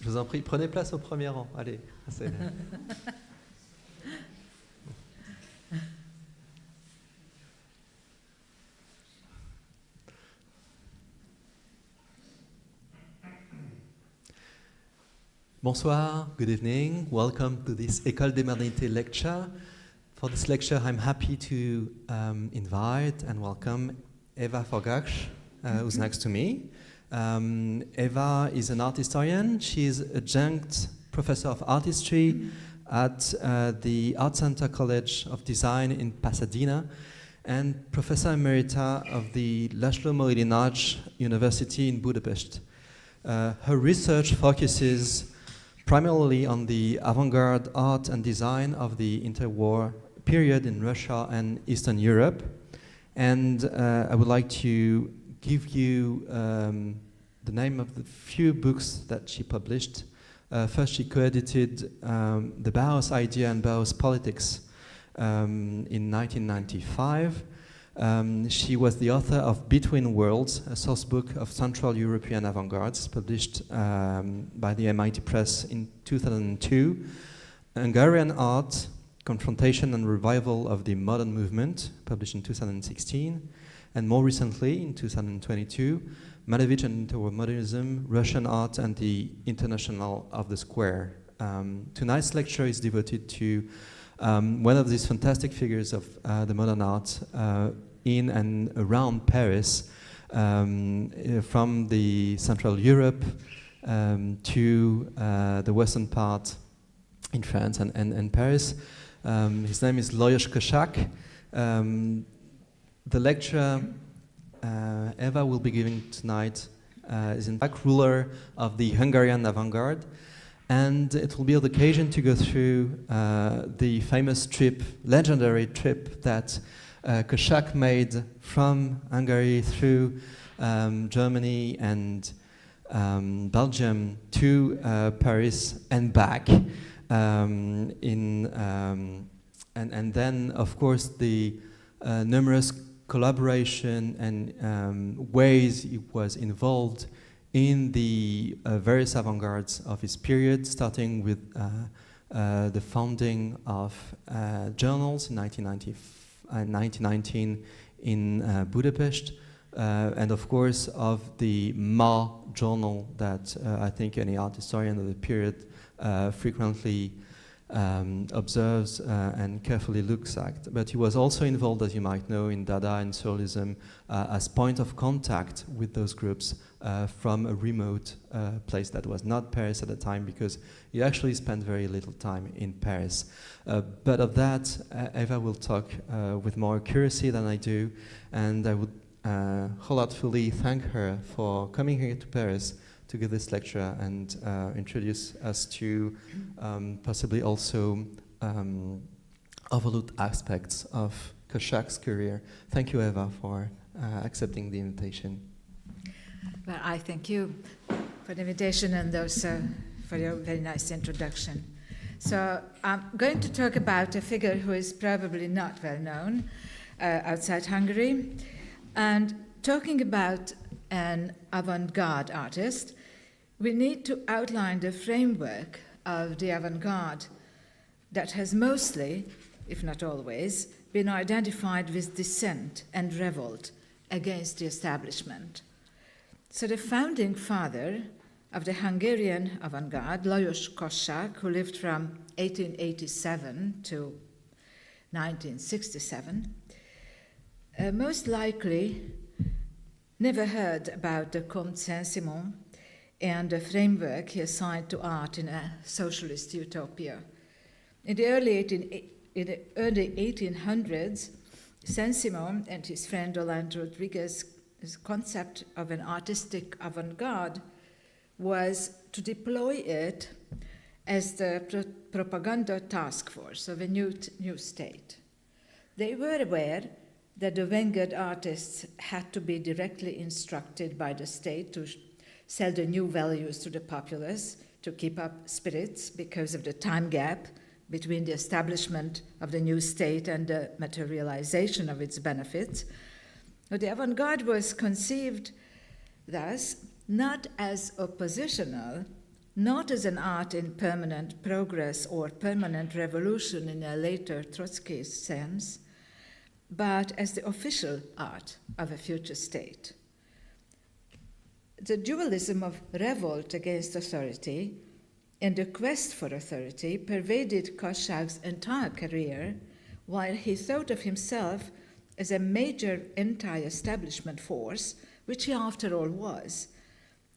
Je vous en prie, prenez place au premier rang. Allez. Bonsoir, good evening. Welcome to this École des modernités lecture. For this lecture, I'm happy to invite and welcome Eva Forgács, who's next to me. Eva is an art historian. She's adjunct professor of art history at the Art Center College of Design in Pasadena and professor emerita of the László Nagy University in Budapest. Her research focuses primarily on the avant-garde art and design of the interwar period in Russia and Eastern Europe. And I would like to give you the name of the few books that she published. First, she co-edited The Bauhaus Idea and Bauhaus Politics in 1995. She was the author of Between Worlds, a source book of Central European avant-gardes, published by the MIT Press in 2002. Hungarian Art, Confrontation and Revival of the Modern Movement, published in 2016. And more recently, in 2022, Malevich and Interwar Modernism, Russian Art and the International of the Square. Tonight's lecture is devoted to one of these fantastic figures of the modern art in and around Paris, from the Central Europe to the western part in France and Paris. His name is Lajos Kassák. The lecture Eva will be giving tonight is in fact ruler of the Hungarian Avant-Garde, and it will be the occasion to go through the famous trip, legendary trip that Kassák made from Hungary through Germany and Belgium to Paris and back. And then, of course, the numerous collaboration and ways he was involved in the various avant-gardes of his period, starting with the founding of journals in 1919 in Budapest, and of course of the Ma journal that I think any art historian of the period frequently observes and carefully looks at. But he was also involved, as you might know, in Dada and Surrealism as point of contact with those groups from a remote place that was not Paris at the time, because he actually spent very little time in Paris. But of that, Eva will talk with more accuracy than I do, and I would wholeheartedly thank her for coming here to Paris to give this lecture and introduce us to possibly also overlooked aspects of Kassák's career. Thank you, Eva, for accepting the invitation. Well, I thank you for the invitation and also for your very nice introduction. So I'm going to talk about a figure who is probably not well known outside Hungary, and talking about an avant-garde artist, we need to outline the framework of the avant-garde that has mostly, if not always, been identified with dissent and revolt against the establishment. So the founding father of the Hungarian avant-garde, Lajos Kassák, who lived from 1887 to 1967, most likely never heard about the Comte Saint-Simon and the framework he assigned to art in a socialist utopia. In the early 1800s, Saint-Simon and his friend Orlando Rodriguez's concept of an artistic avant-garde was to deploy it as the propaganda task force of a new state. They were aware that the vanguard artists had to be directly instructed by the state to sell the new values to the populace, to keep up spirits because of the time gap between the establishment of the new state and the materialization of its benefits. But the avant-garde was conceived thus not as oppositional, not as an art in permanent progress or permanent revolution in a later Trotskyist sense, but as the official art of a future state. The dualism of revolt against authority and the quest for authority pervaded Kassák's entire career, while he thought of himself as a major anti-establishment force, which he after all was,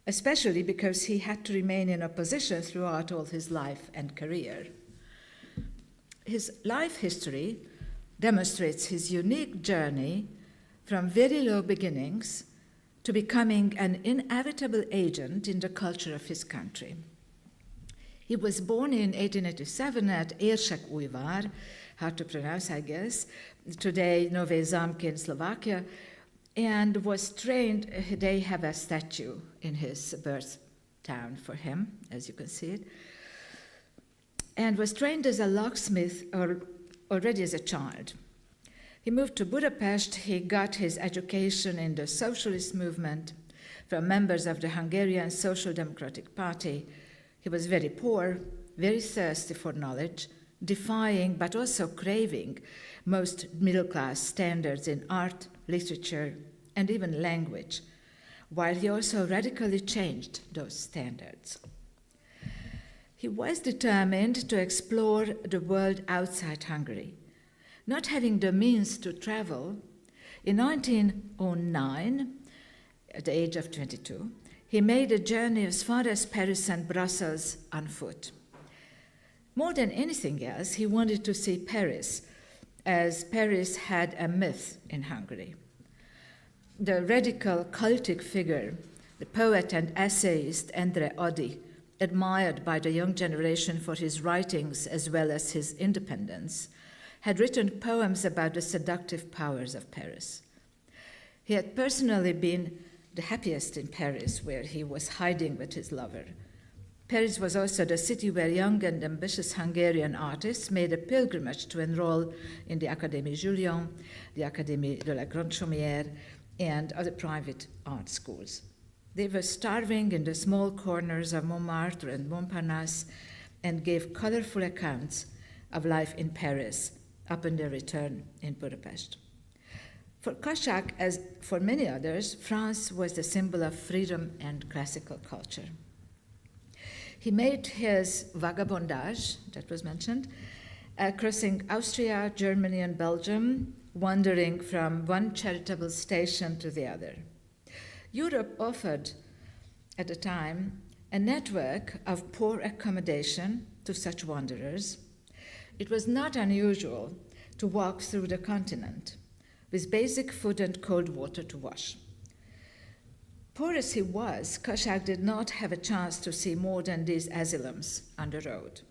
especially because he had to remain in opposition throughout all his life and career. His life history demonstrates his unique journey from very low beginnings to becoming an inevitable agent in the culture of his country. He was born in 1887 at Érsekújvár, hard to pronounce, I guess, today Nové Zámky in Slovakia, and was trained. They have a statue in his birth town for him, as you can see it, and was trained as a locksmith already as a child. He moved to Budapest. He got his education in the socialist movement from members of the Hungarian social-démocratic party. He was very poor, very thirsty for knowledge, defying but also craving most middle-class standards in art, literature, and even language, while he also radically changed those standards. He was determined to explore the world outside Hungary. Not having the means to travel, in 1909, at the age of 22, he made a journey as far as Paris and Brussels on foot. More than anything else, he wanted to see Paris, as Paris had a myth in Hungary. The radical cultic figure, the poet and essayist Endre Ady, admired by the young generation for his writings as well as his independence, had written poems about the seductive powers of Paris. He had personally been the happiest in Paris, where he was hiding with his lover. Paris was also the city where young and ambitious Hungarian artists made a pilgrimage to enroll in the Académie Julian, the Académie de la Grande Chaumière, and other private art schools. They were starving in the small corners of Montmartre and Montparnasse and gave colorful accounts of life in Paris upon their return in Budapest. For Kassák, as for many others, France was the symbol of freedom and classical culture. He made his vagabondage, that was mentioned, crossing Austria, Germany, and Belgium, wandering from one charitable station to the other. Europe offered, at the time, a network of poor accommodation to such wanderers. It was not unusual to walk through the continent with basic food and cold water to wash. Poor as he was, Kassák did not have a chance to see more than these asylums on the road.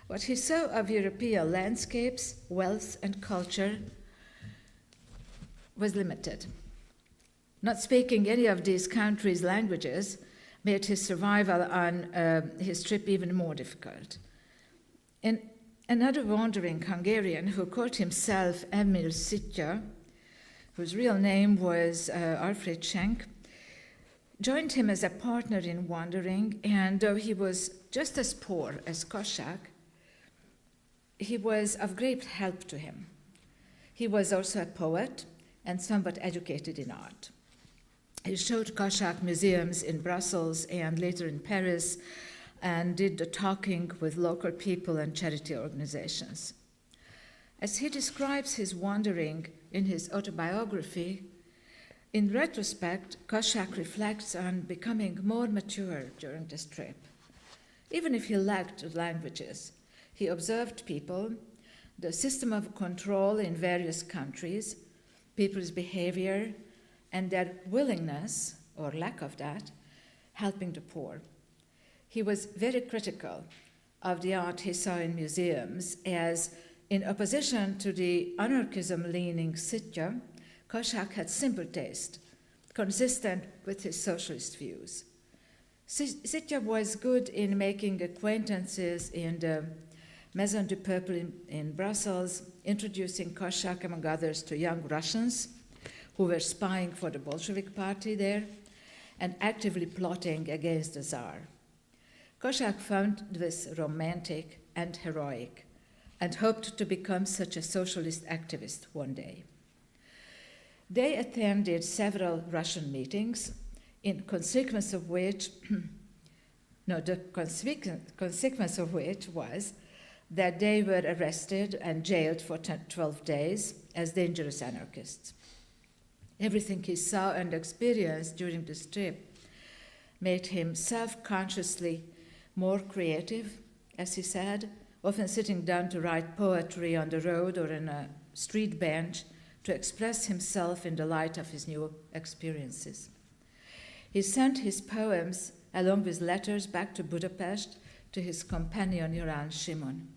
What he saw of European landscapes, wealth, and culture was limited. Not speaking any of these countries' languages made his survival on his trip even more difficult. And another wandering Hungarian who called himself Emil Szitja, whose real name was Alfred Schenk, joined him as a partner in wandering, and though he was just as poor as Kassák, he was of great help to him. He was also a poet and somewhat educated in art. He showed Kassák museums in Brussels and later in Paris, and did the talking with local people and charity organizations. As he describes his wandering in his autobiography, in retrospect, Kassák reflects on becoming more mature during this trip. Even if he lacked the languages, he observed people, the system of control in various countries, people's behavior, and their willingness, or lack of that, helping the poor. He was very critical of the art he saw in museums, as in opposition to the anarchism-leaning Szitja, Kassák had simple taste, consistent with his socialist views. Szitja was good in making acquaintances in the Maison du Peuple in Brussels, introducing Kassák, among others, to young Russians who were spying for the Bolshevik party there and actively plotting against the Tsar. Kassák found this romantic and heroic, and hoped to become such a socialist activist one day. They attended several Russian meetings, in consequence of which, the consequence of which was that they were arrested and jailed for 12 days as dangerous anarchists. Everything he saw and experienced during this trip made him self-consciously more creative, as he said, often sitting down to write poetry on the road or on a street bench to express himself in the light of his new experiences. He sent his poems along with letters back to Budapest to his companion Joran Simon.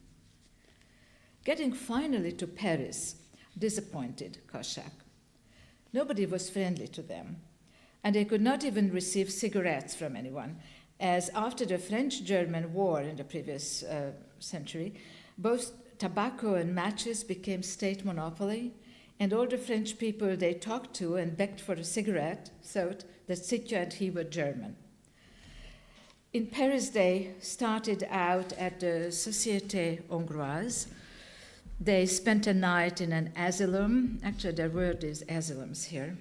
Getting finally to Paris disappointed Kassák. Nobody was friendly to them, and they could not even receive cigarettes from anyone, as after the French-German War in the previous century, both tobacco and matches became state monopoly, and all the French people they talked to and begged for a cigarette thought that Sitja and he were German. In Paris, they started out at the Société Hongroise. They spent a night in an asylum. Actually, their word is asylums here.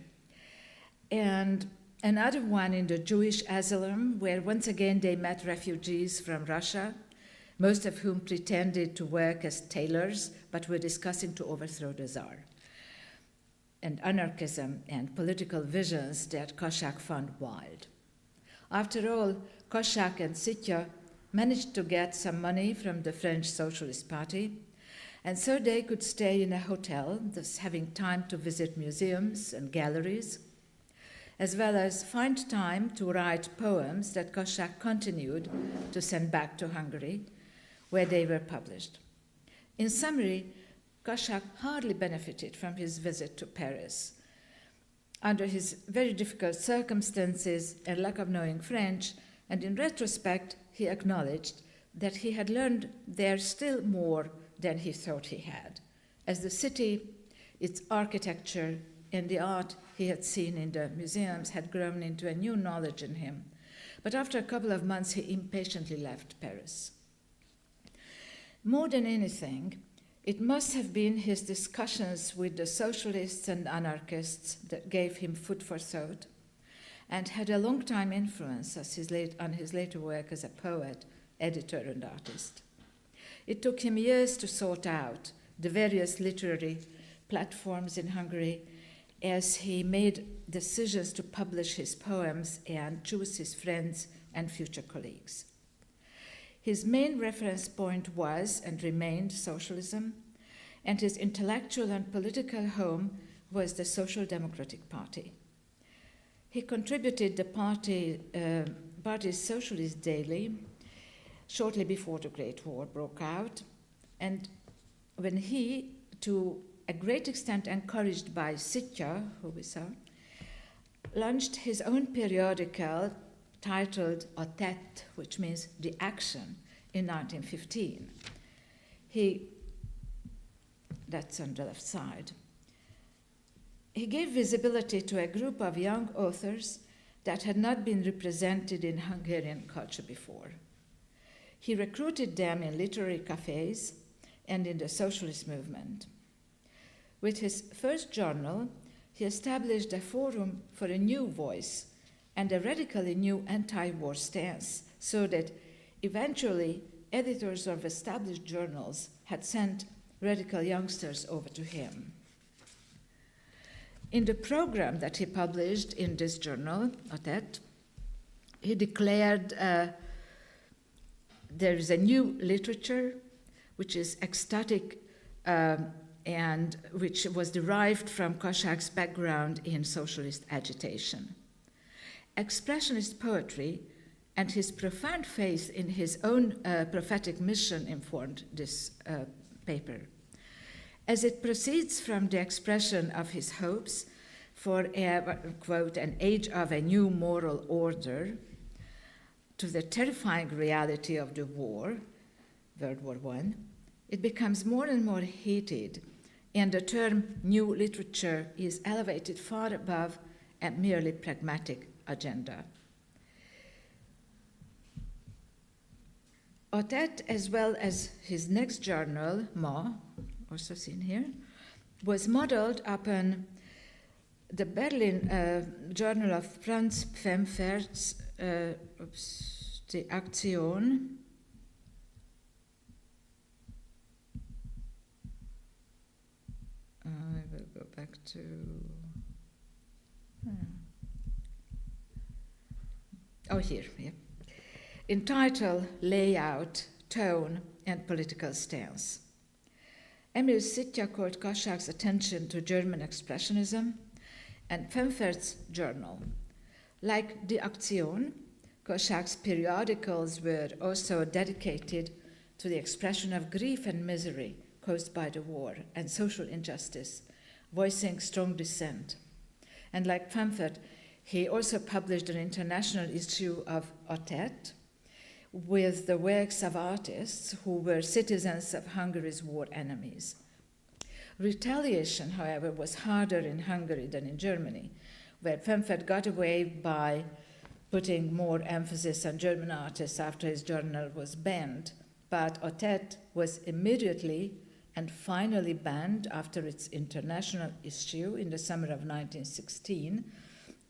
And another one in the Jewish asylum, where once again they met refugees from Russia, most of whom pretended to work as tailors, but were discussing to overthrow the Tsar. And anarchism and political visions that Kassák found wild. After all, Kassák and Sitja managed to get some money from the French Socialist Party, and so they could stay in a hotel, thus having time to visit museums and galleries, as well as find time to write poems that Kassák continued to send back to Hungary, where they were published. In summary, Kassák hardly benefited from his visit to Paris. Under his very difficult circumstances and lack of knowing French, and in retrospect, he acknowledged that he had learned there still more than he thought he had, as the city, its architecture, and the art he had seen in the museums had grown into a new knowledge in him. But after a couple of months, he impatiently left Paris. More than anything, it must have been his discussions with the socialists and anarchists that gave him food for thought and had a long-time influence on his later work as a poet, editor, and artist. It took him years to sort out the various literary platforms in Hungary as he made decisions to publish his poems and choose his friends and future colleagues. His main reference point was and remained socialism, and his intellectual and political home was the Social-Democratic Party. He contributed the party's socialist daily shortly before the Great War broke out, and when he, to a great extent encouraged by Sitja, who we saw, launched his own periodical titled Tête, which means the action, in 1915. That's on the left side. He gave visibility to a group of young authors that had not been represented in Hungarian culture before. He recruited them in literary cafes and in the socialist movement. With his first journal, he established a forum for a new voice and a radically new anti-war stance, so that eventually editors of established journals had sent radical youngsters over to him. In the program that he published in this journal, Tête, he declared there is a new literature which is ecstatic and which was derived from Kassák's background in socialist agitation. Expressionist poetry and his profound faith in his own prophetic mission informed this paper. As it proceeds from the expression of his hopes for quote, an age of a new moral order, to the terrifying reality of the war, World War I, it becomes more and more heated, and the term new literature is elevated far above a merely pragmatic agenda. Otet, as well as his next journal, Ma, also seen here, was modeled upon the Berlin Journal of Franz Pfemfert's die Aktion. I will go back to... here. Entitled Layout, Tone, and Political Stance. Emil Sitja called Kassák's attention to German expressionism and Pfemfert's journal. Like Die Aktion, Kassák's periodicals were also dedicated to the expression of grief and misery caused by the war and social injustice, voicing strong dissent. And like Pfemfert, he also published an international issue of Otet with the works of artists who were citizens of Hungary's war enemies. Retaliation, however, was harder in Hungary than in Germany, where Pfemfert got away by putting more emphasis on German artists after his journal was banned, but Otet was immediately and finally banned after its international issue in the summer of 1916,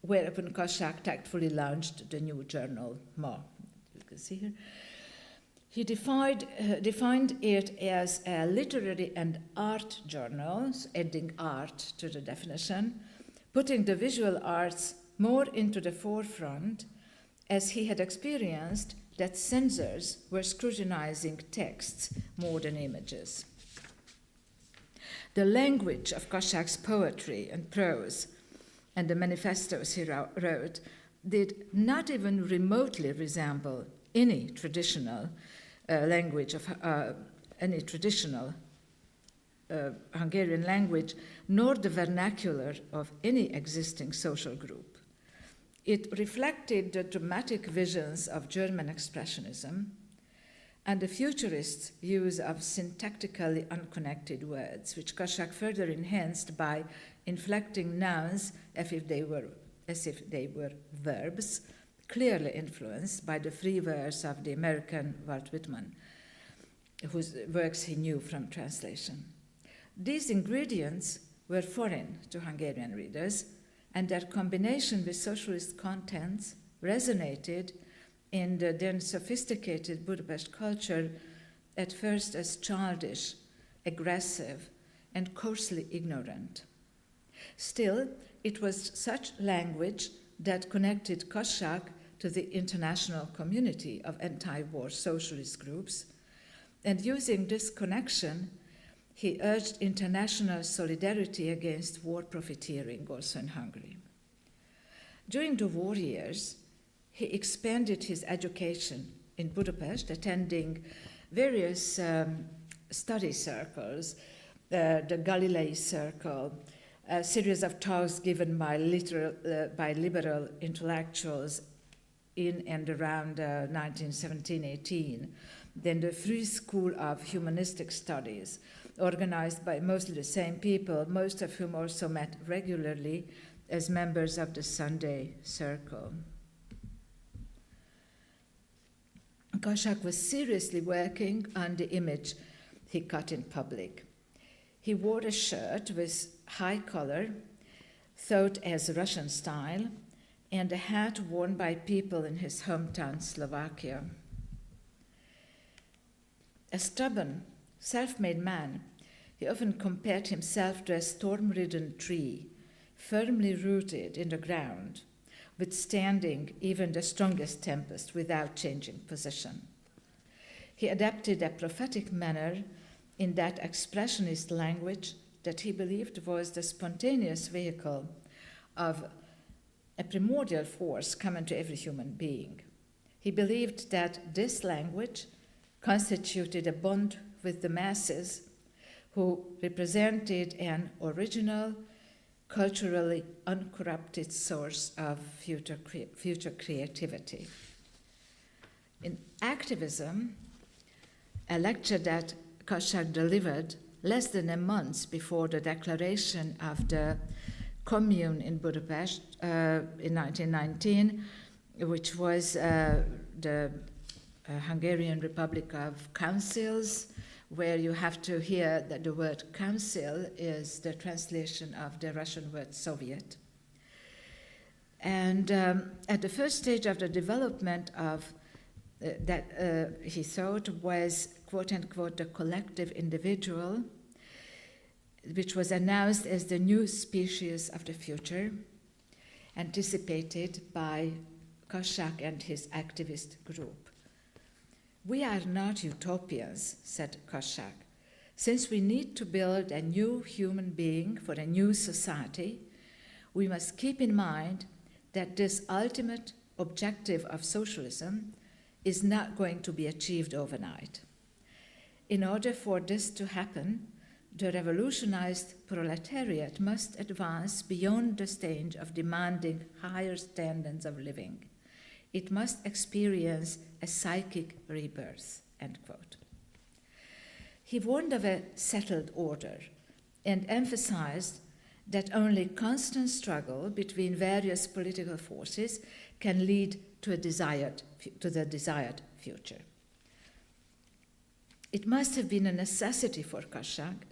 whereupon Kassák tactfully launched the new journal, Ma. You can see here. He defined it as a literary and art journal, adding art to the definition, putting the visual arts more into the forefront, as he had experienced that censors were scrutinizing texts more than images. The language of Kassák's poetry and prose and the manifestos he wrote did not even remotely resemble any traditional language of any traditional Hungarian language, nor the vernacular of any existing social group. It reflected the dramatic visions of German expressionism and the futurist use of syntactically unconnected words, which Kassák further enhanced by inflecting nouns as if they were verbs, clearly influenced by the free verse of the American Walt Whitman, whose works he knew from translation. These ingredients were foreign to Hungarian readers, and their combination with socialist contents resonated in the then sophisticated Budapest culture at first as childish, aggressive, and coarsely ignorant. Still, it was such language that connected Kassák to the international community of anti-war socialist groups, and using this connection, he urged international solidarity against war profiteering also in Hungary. During the war years, he expanded his education in Budapest, attending various study circles, the Galilei Circle, a series of talks given by liberal intellectuals in and around 1917-18, then the Free School of Humanistic Studies, organized by mostly the same people, most of whom also met regularly as members of the Sunday Circle. Kassák was seriously working on the image he cut in public. He wore a shirt with high collar, thought as Russian style, and a hat worn by people in his hometown, Slovakia. A stubborn, self-made man, he often compared himself to a storm-ridden tree, firmly rooted in the ground, withstanding even the strongest tempest without changing position. He adapted a prophetic manner in that expressionist language that he believed was the spontaneous vehicle of a primordial force common to every human being. He believed that this language constituted a bond with the masses who represented an original, culturally uncorrupted source of future creativity. In Activism, a lecture that Kassák delivered less than a month before the declaration of the Commune in Budapest in 1919, which was the Hungarian Republic of Councils, where you have to hear that the word council is the translation of the Russian word Soviet. And at the first stage of the development of that he thought was, quote unquote, the collective individual, which was announced as the new species of the future, anticipated by Kassák and his activist group. "We are not utopians," said Kassák. "Since we need to build a new human being for a new society, we must keep in mind that this ultimate objective of socialism is not going to be achieved overnight. In order for this to happen, the revolutionized proletariat must advance beyond the stage of demanding higher standards of living. It must experience a psychic rebirth," end quote. He warned of a settled order and emphasized that only constant struggle between various political forces can lead to the desired future. It must have been a necessity for Kassák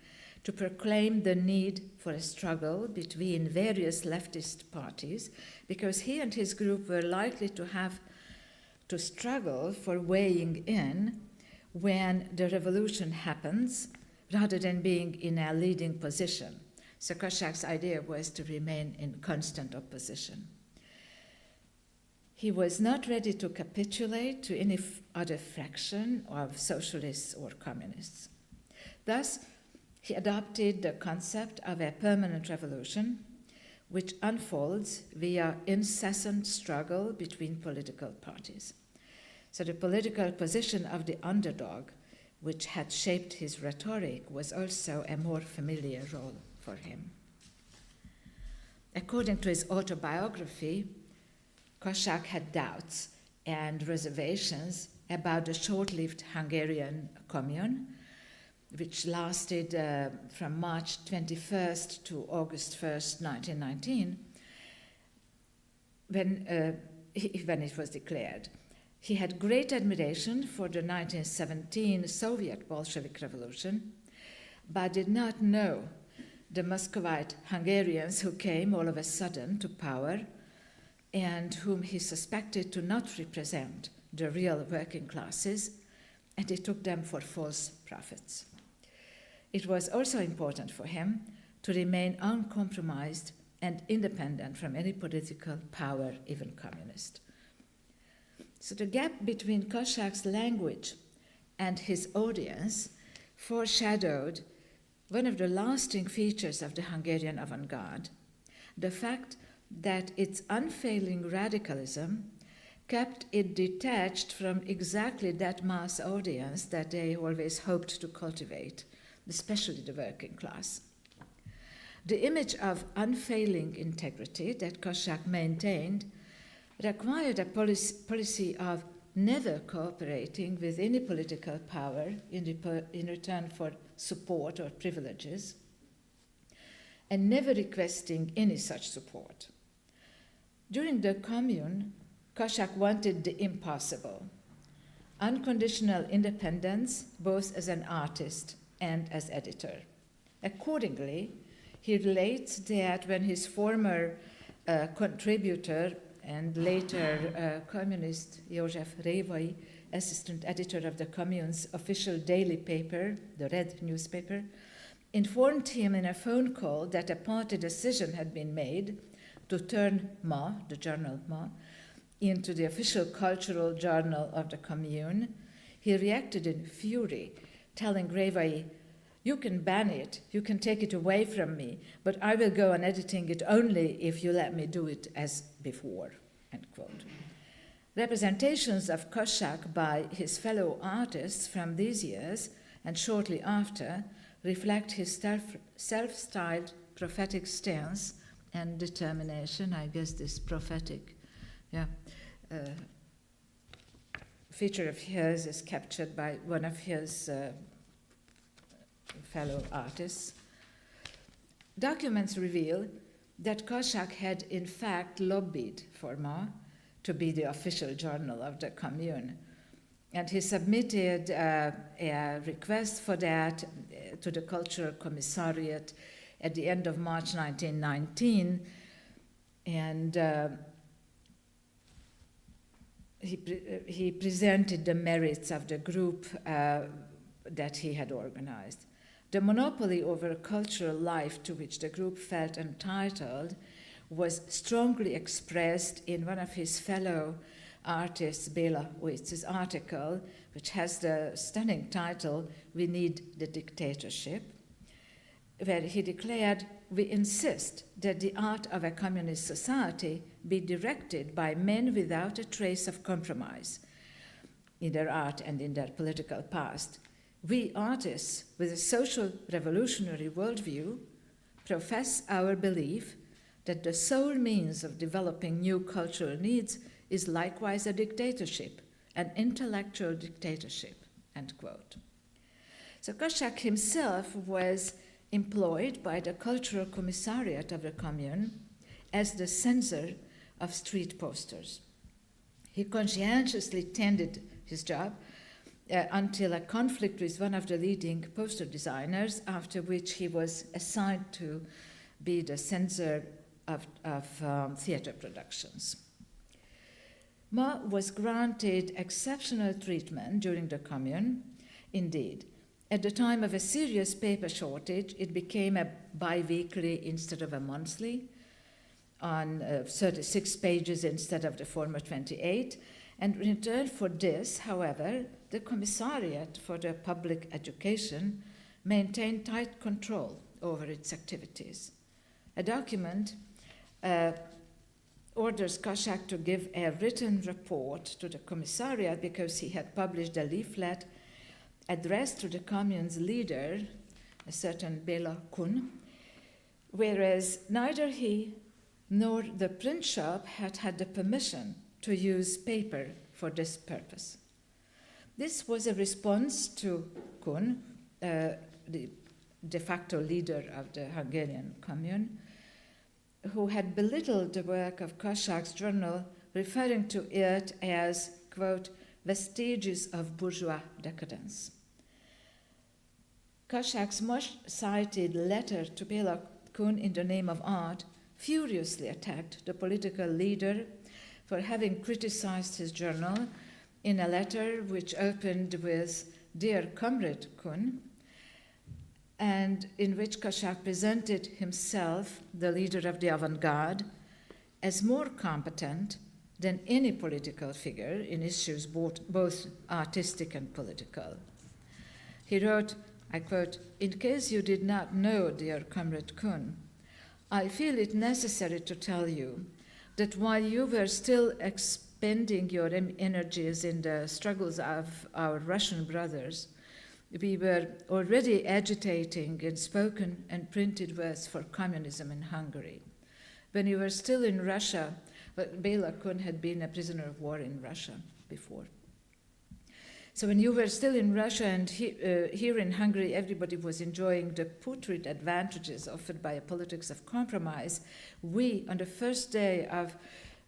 to proclaim the need for a struggle between various leftist parties, because he and his group were likely to have to struggle for weighing in when the revolution happens, rather than being in a leading position. So Kassák's idea was to remain in constant opposition. He was not ready to capitulate to any other fraction of socialists or communists. Thus, he adopted the concept of a permanent revolution, which unfolds via incessant struggle between political parties. So the political position of the underdog, which had shaped his rhetoric, was also a more familiar role for him. According to his autobiography, Kassák had doubts and reservations about the short-lived Hungarian Commune, which lasted from March 21st to August 1st, 1919, when it was declared. He had great admiration for the 1917 Soviet Bolshevik Revolution, but did not know the Muscovite Hungarians who came all of a sudden to power and whom he suspected to not represent the real working classes, and he took them for false prophets. It was also important for him to remain uncompromised and independent from any political power, even communist. So the gap between Kassák's language and his audience foreshadowed one of the lasting features of the Hungarian Avant-Garde, the fact that its unfailing radicalism kept it detached from exactly that mass audience that they always hoped to cultivate, especially the working class. The image of unfailing integrity that Kassák maintained required a policy of never cooperating with any political power in return for support or privileges, and never requesting any such support. During the Commune, Kassák wanted the impossible: unconditional independence, both as an artist and as editor. Accordingly, he relates that when his former contributor and later communist József Révai, assistant editor of the Commune's official daily paper, the Red newspaper, informed him in a phone call that a party decision had been made to turn Ma, the journal Ma, into the official cultural journal of the Commune, he reacted in fury, telling Révai, "You can ban it, you can take it away from me, but I will go on editing it only if you let me do it as before," end quote. Representations of Kassák by his fellow artists from these years and shortly after reflect his self-styled prophetic stance and determination. I guess this prophetic feature of his is captured by one of his fellow artists. Documents reveal that Kassák had in fact lobbied for Ma to be the official journal of the Commune. And he submitted a request for that to the Cultural Commissariat at the end of March 1919, and he presented the merits of the group that he had organized. The monopoly over cultural life to which the group felt entitled was strongly expressed in one of his fellow artists, Béla Witz's article, which has the stunning title, "We Need the Dictatorship," where he declared, "We insist that the art of a communist society be directed by men without a trace of compromise in their art and in their political past. We artists with a social revolutionary worldview profess our belief that the sole means of developing new cultural needs is likewise a dictatorship, an intellectual dictatorship," end quote. So Kassák himself was employed by the Cultural Commissariat of the Commune as the censor of street posters. He conscientiously tended his job until a conflict with one of the leading poster designers, after which he was assigned to be the censor of theater productions. Ma was granted exceptional treatment during the Commune. Indeed, at the time of a serious paper shortage, it became a bi-weekly instead of a monthly, on 36 pages instead of the former 28. And in return for this, however, the Commissariat for the Public Education maintained tight control over its activities. A document orders Kassák to give a written report to the Commissariat because he had published a leaflet addressed to the Commune's leader, a certain Béla Kun, whereas neither he nor the print shop had had the permission to use paper for this purpose. This was a response to Kun, the de facto leader of the Hungarian Commune, who had belittled the work of Kassák's journal, referring to it as, quote, vestiges of bourgeois decadence. Kassák's much-cited letter to Béla Kun in the name of art furiously attacked the political leader for having criticized his journal in a letter which opened with, "Dear Comrade Kun," and in which Kassák presented himself, the leader of the Avant-Garde, as more competent than any political figure in issues both artistic and political. He wrote, I quote, "In case you did not know, dear Comrade Kun, I feel it necessary to tell you that while you were still expending your energies in the struggles of our Russian brothers, we were already agitating in spoken and printed words for communism in Hungary. When you were still in Russia," but Béla Kun had been a prisoner of war in Russia before. "So when you were still in Russia and here in Hungary, everybody was enjoying the putrid advantages offered by a politics of compromise, we, on the first day of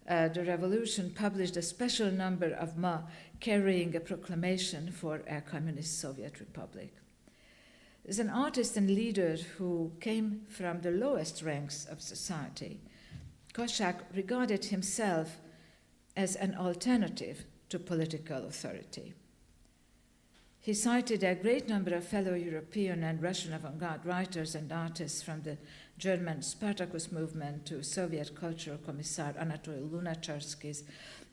the revolution, published a special number of Ma carrying a proclamation for a communist Soviet republic." As an artist and leader who came from the lowest ranks of society, Kassák regarded himself as an alternative to political authority. He cited a great number of fellow European and Russian avant-garde writers and artists from the German Spartacus movement to Soviet cultural commissar Anatol Lunacharsky's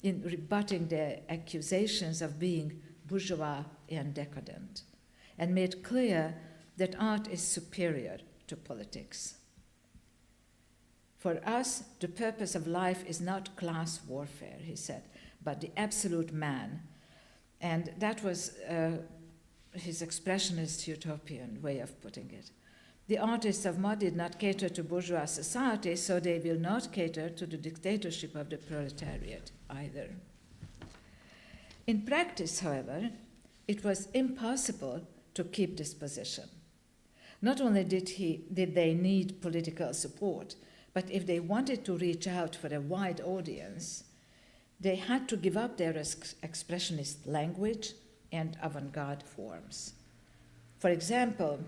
in rebutting the accusations of being bourgeois and decadent, and made clear that art is superior to politics. "For us, the purpose of life is not class warfare," he said, "but the absolute man." And that was his expressionist utopian way of putting it. The artists of Ma did not cater to bourgeois society, so they will not cater to the dictatorship of the proletariat either. In practice, however, it was impossible to keep this position. Not only did they need political support, but if they wanted to reach out for a wide audience, they had to give up their expressionist language and avant-garde forms. For example,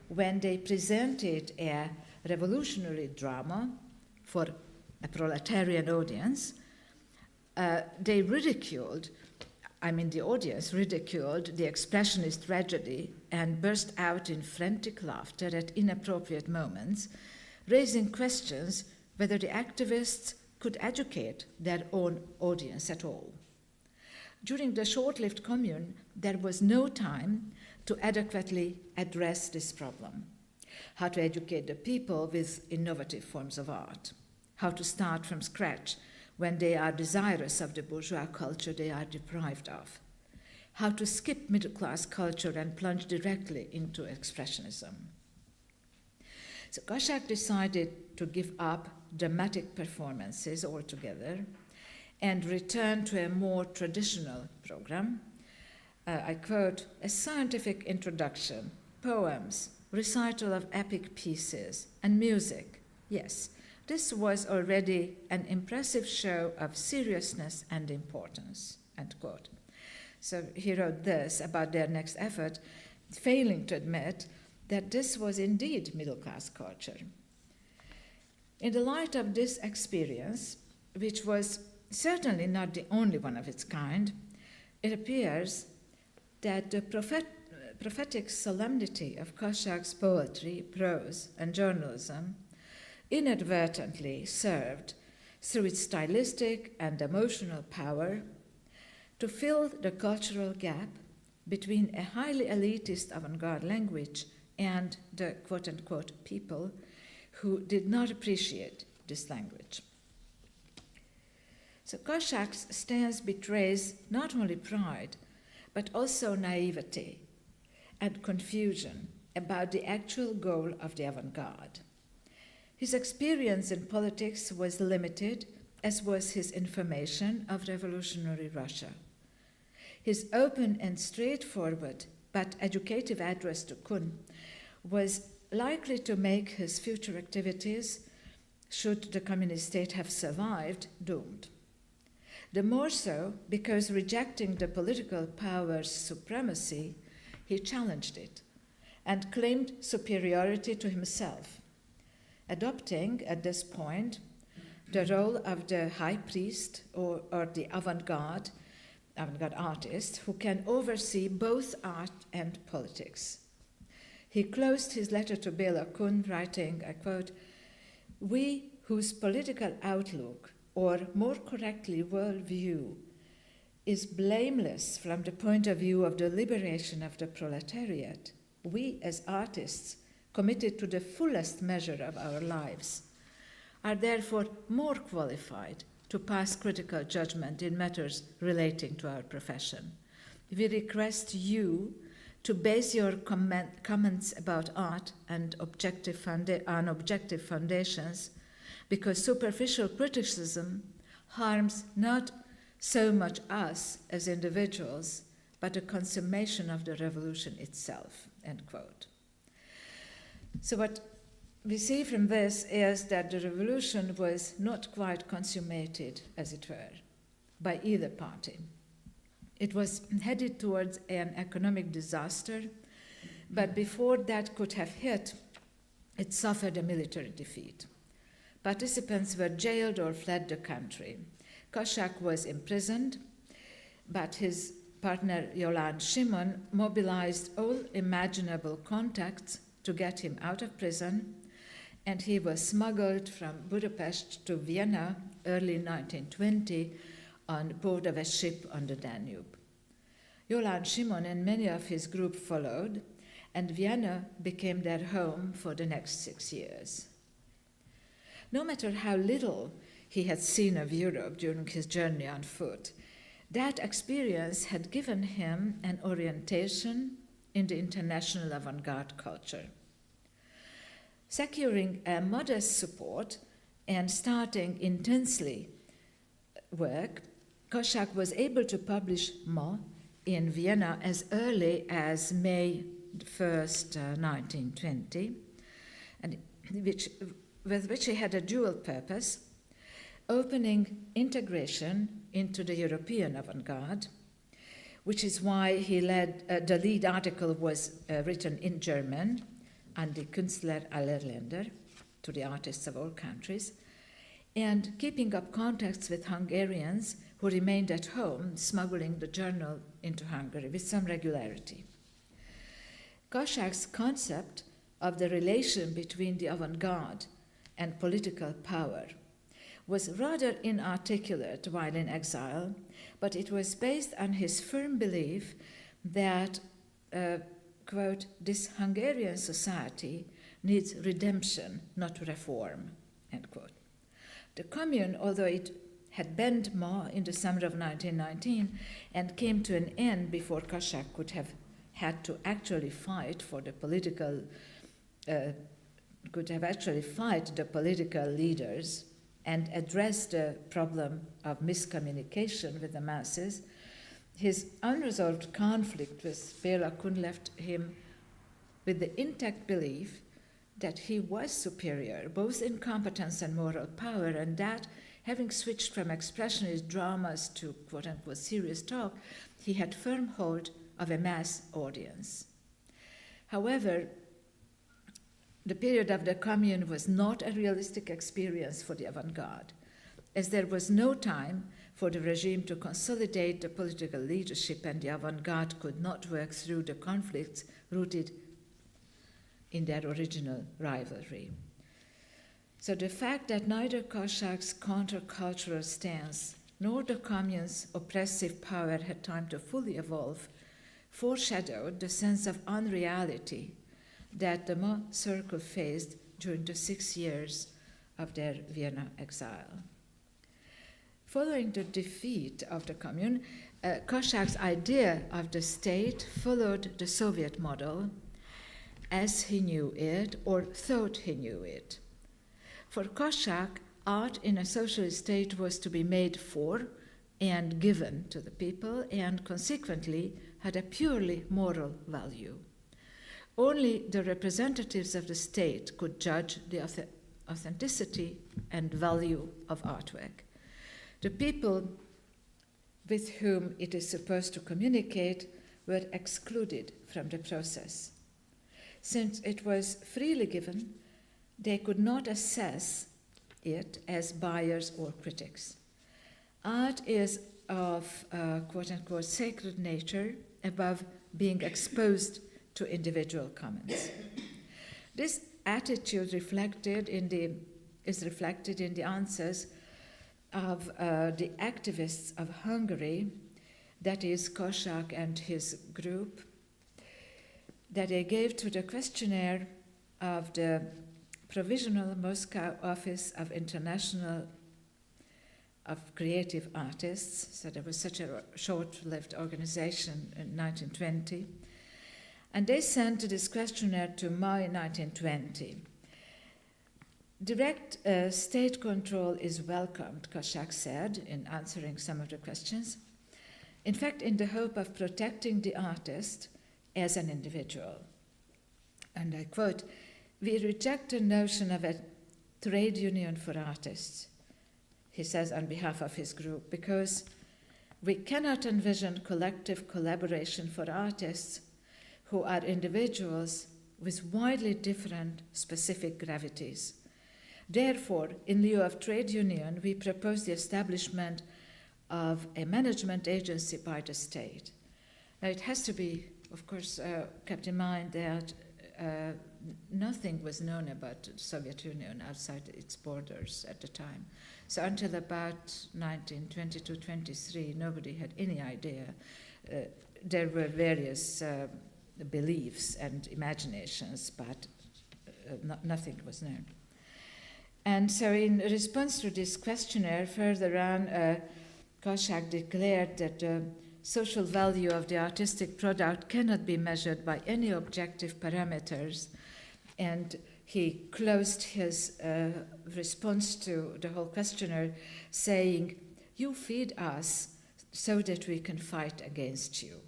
when they presented a revolutionary drama for a proletarian audience, the audience ridiculed the expressionist tragedy and burst out in frantic laughter at inappropriate moments, raising questions whether the activists could educate their own audience at all. During the short-lived Commune, there was no time to adequately address this problem. How to educate the people with innovative forms of art. How to start from scratch when they are desirous of the bourgeois culture they are deprived of. How to skip middle-class culture and plunge directly into expressionism. So Kassák decided to give up dramatic performances altogether and return to a more traditional program. I quote, a scientific introduction, poems, recital of epic pieces, and music. Yes, this was already an impressive show of seriousness and importance, end quote. So he wrote this about their next effort, failing to admit that this was indeed middle-class culture. In the light of this experience, which was certainly not the only one of its kind, it appears that the prophetic solemnity of Kassák's poetry, prose, and journalism inadvertently served, through its stylistic and emotional power, to fill the cultural gap between a highly elitist avant-garde language and the quote-unquote people who did not appreciate this language. So Kassák's stance betrays not only pride, but also naivety and confusion about the actual goal of the avant-garde. His experience in politics was limited, as was his information of revolutionary Russia. His open and straightforward but educative address to Kun was likely to make his future activities, should the communist state have survived, doomed. The more so because, rejecting the political power's supremacy, he challenged it and claimed superiority to himself, adopting at this point the role of the high priest or the avant-garde artist who can oversee both art and politics. He closed his letter to Béla Kun writing, I quote, "We whose political outlook, or more correctly worldview, is blameless from the point of view of the liberation of the proletariat, we as artists, committed to the fullest measure of our lives, are therefore more qualified to pass critical judgment in matters relating to our profession. We request you to base your comments about art and on objective foundations, because superficial criticism harms not so much us as individuals, but the consummation of the revolution itself," end quote. So what we see from this is that the revolution was not quite consummated, as it were, by either party. It was headed towards an economic disaster, but before that could have hit, it suffered a military defeat. Participants were jailed or fled the country. Kassák was imprisoned, but his partner Jolán Simon mobilized all imaginable contacts to get him out of prison, and he was smuggled from Budapest to Vienna early 1920 on board of a ship on the Danube. Jolán Simon and many of his group followed, and Vienna became their home for the next 6 years. No matter how little he had seen of Europe during his journey on foot, that experience had given him an orientation in the international avant-garde culture. Securing a modest support and starting intensely work, Kassák was able to publish Mo in Vienna as early as May 1st, 1920, and with which he had a dual purpose: opening integration into the European avant-garde, which is why he the lead article was written in German, an die Künstler aller Länder, to the artists of all countries, and keeping up contacts with Hungarians who remained at home, smuggling the journal into Hungary with some regularity. Kassák's concept of the relation between the avant-garde and political power was rather inarticulate while in exile, but it was based on his firm belief that, quote, this Hungarian society needs redemption, not reform, end quote. The Commune, although it had bent more in the summer of 1919 and came to an end before Kassák could have had to actually fight for the political, leaders and address the problem of miscommunication with the masses, his unresolved conflict with Béla Kun left him with the intact belief that he was superior, both in competence and moral power, and that, having switched from expressionist dramas to quote-unquote serious talk, he had firm hold of a mass audience. However, the period of the Commune was not a realistic experience for the avant-garde, as there was no time for the regime to consolidate the political leadership, and the avant-garde could not work through the conflicts rooted in their original rivalry. So the fact that neither Kassák's countercultural stance nor the Commune's oppressive power had time to fully evolve foreshadowed the sense of unreality that the Ma circle faced during the 6 years of their Vienna exile. Following the defeat of the Commune, Kassák's idea of the state followed the Soviet model as he knew it or thought he knew it. For Kassák, art in a socialist state was to be made for and given to the people, and consequently had a purely moral value. Only the representatives of the state could judge the authenticity and value of artwork. The people with whom it is supposed to communicate were excluded from the process. Since it was freely given, they could not assess it as buyers or critics. Art is of quote-unquote sacred nature above being exposed to individual comments. This attitude is reflected in the answers of the activists of Hungary, that is Kassák and his group, that they gave to the questionnaire of the Provisional Moscow Office of Creative Artists. So there was such a short-lived organization in 1920. And they sent this questionnaire to May 1920. Direct state control is welcomed, Kassák said, in answering some of the questions. In fact, in the hope of protecting the artist as an individual. And I quote, "We reject the notion of a trade union for artists," he says on behalf of his group, "because we cannot envision collective collaboration for artists who are individuals with widely different specific gravities. Therefore, in lieu of trade union, we propose the establishment of a management agency by the state." Now, it has to be, of course, kept in mind that nothing was known about the Soviet Union outside its borders at the time. So until about 1922-23, nobody had any idea. There were various beliefs and imaginations, but nothing was known. And so in response to this questionnaire, further on, Kassák declared that the social value of the artistic product cannot be measured by any objective parameters, and he closed his response to the whole questionnaire saying, "You feed us so that we can fight against you."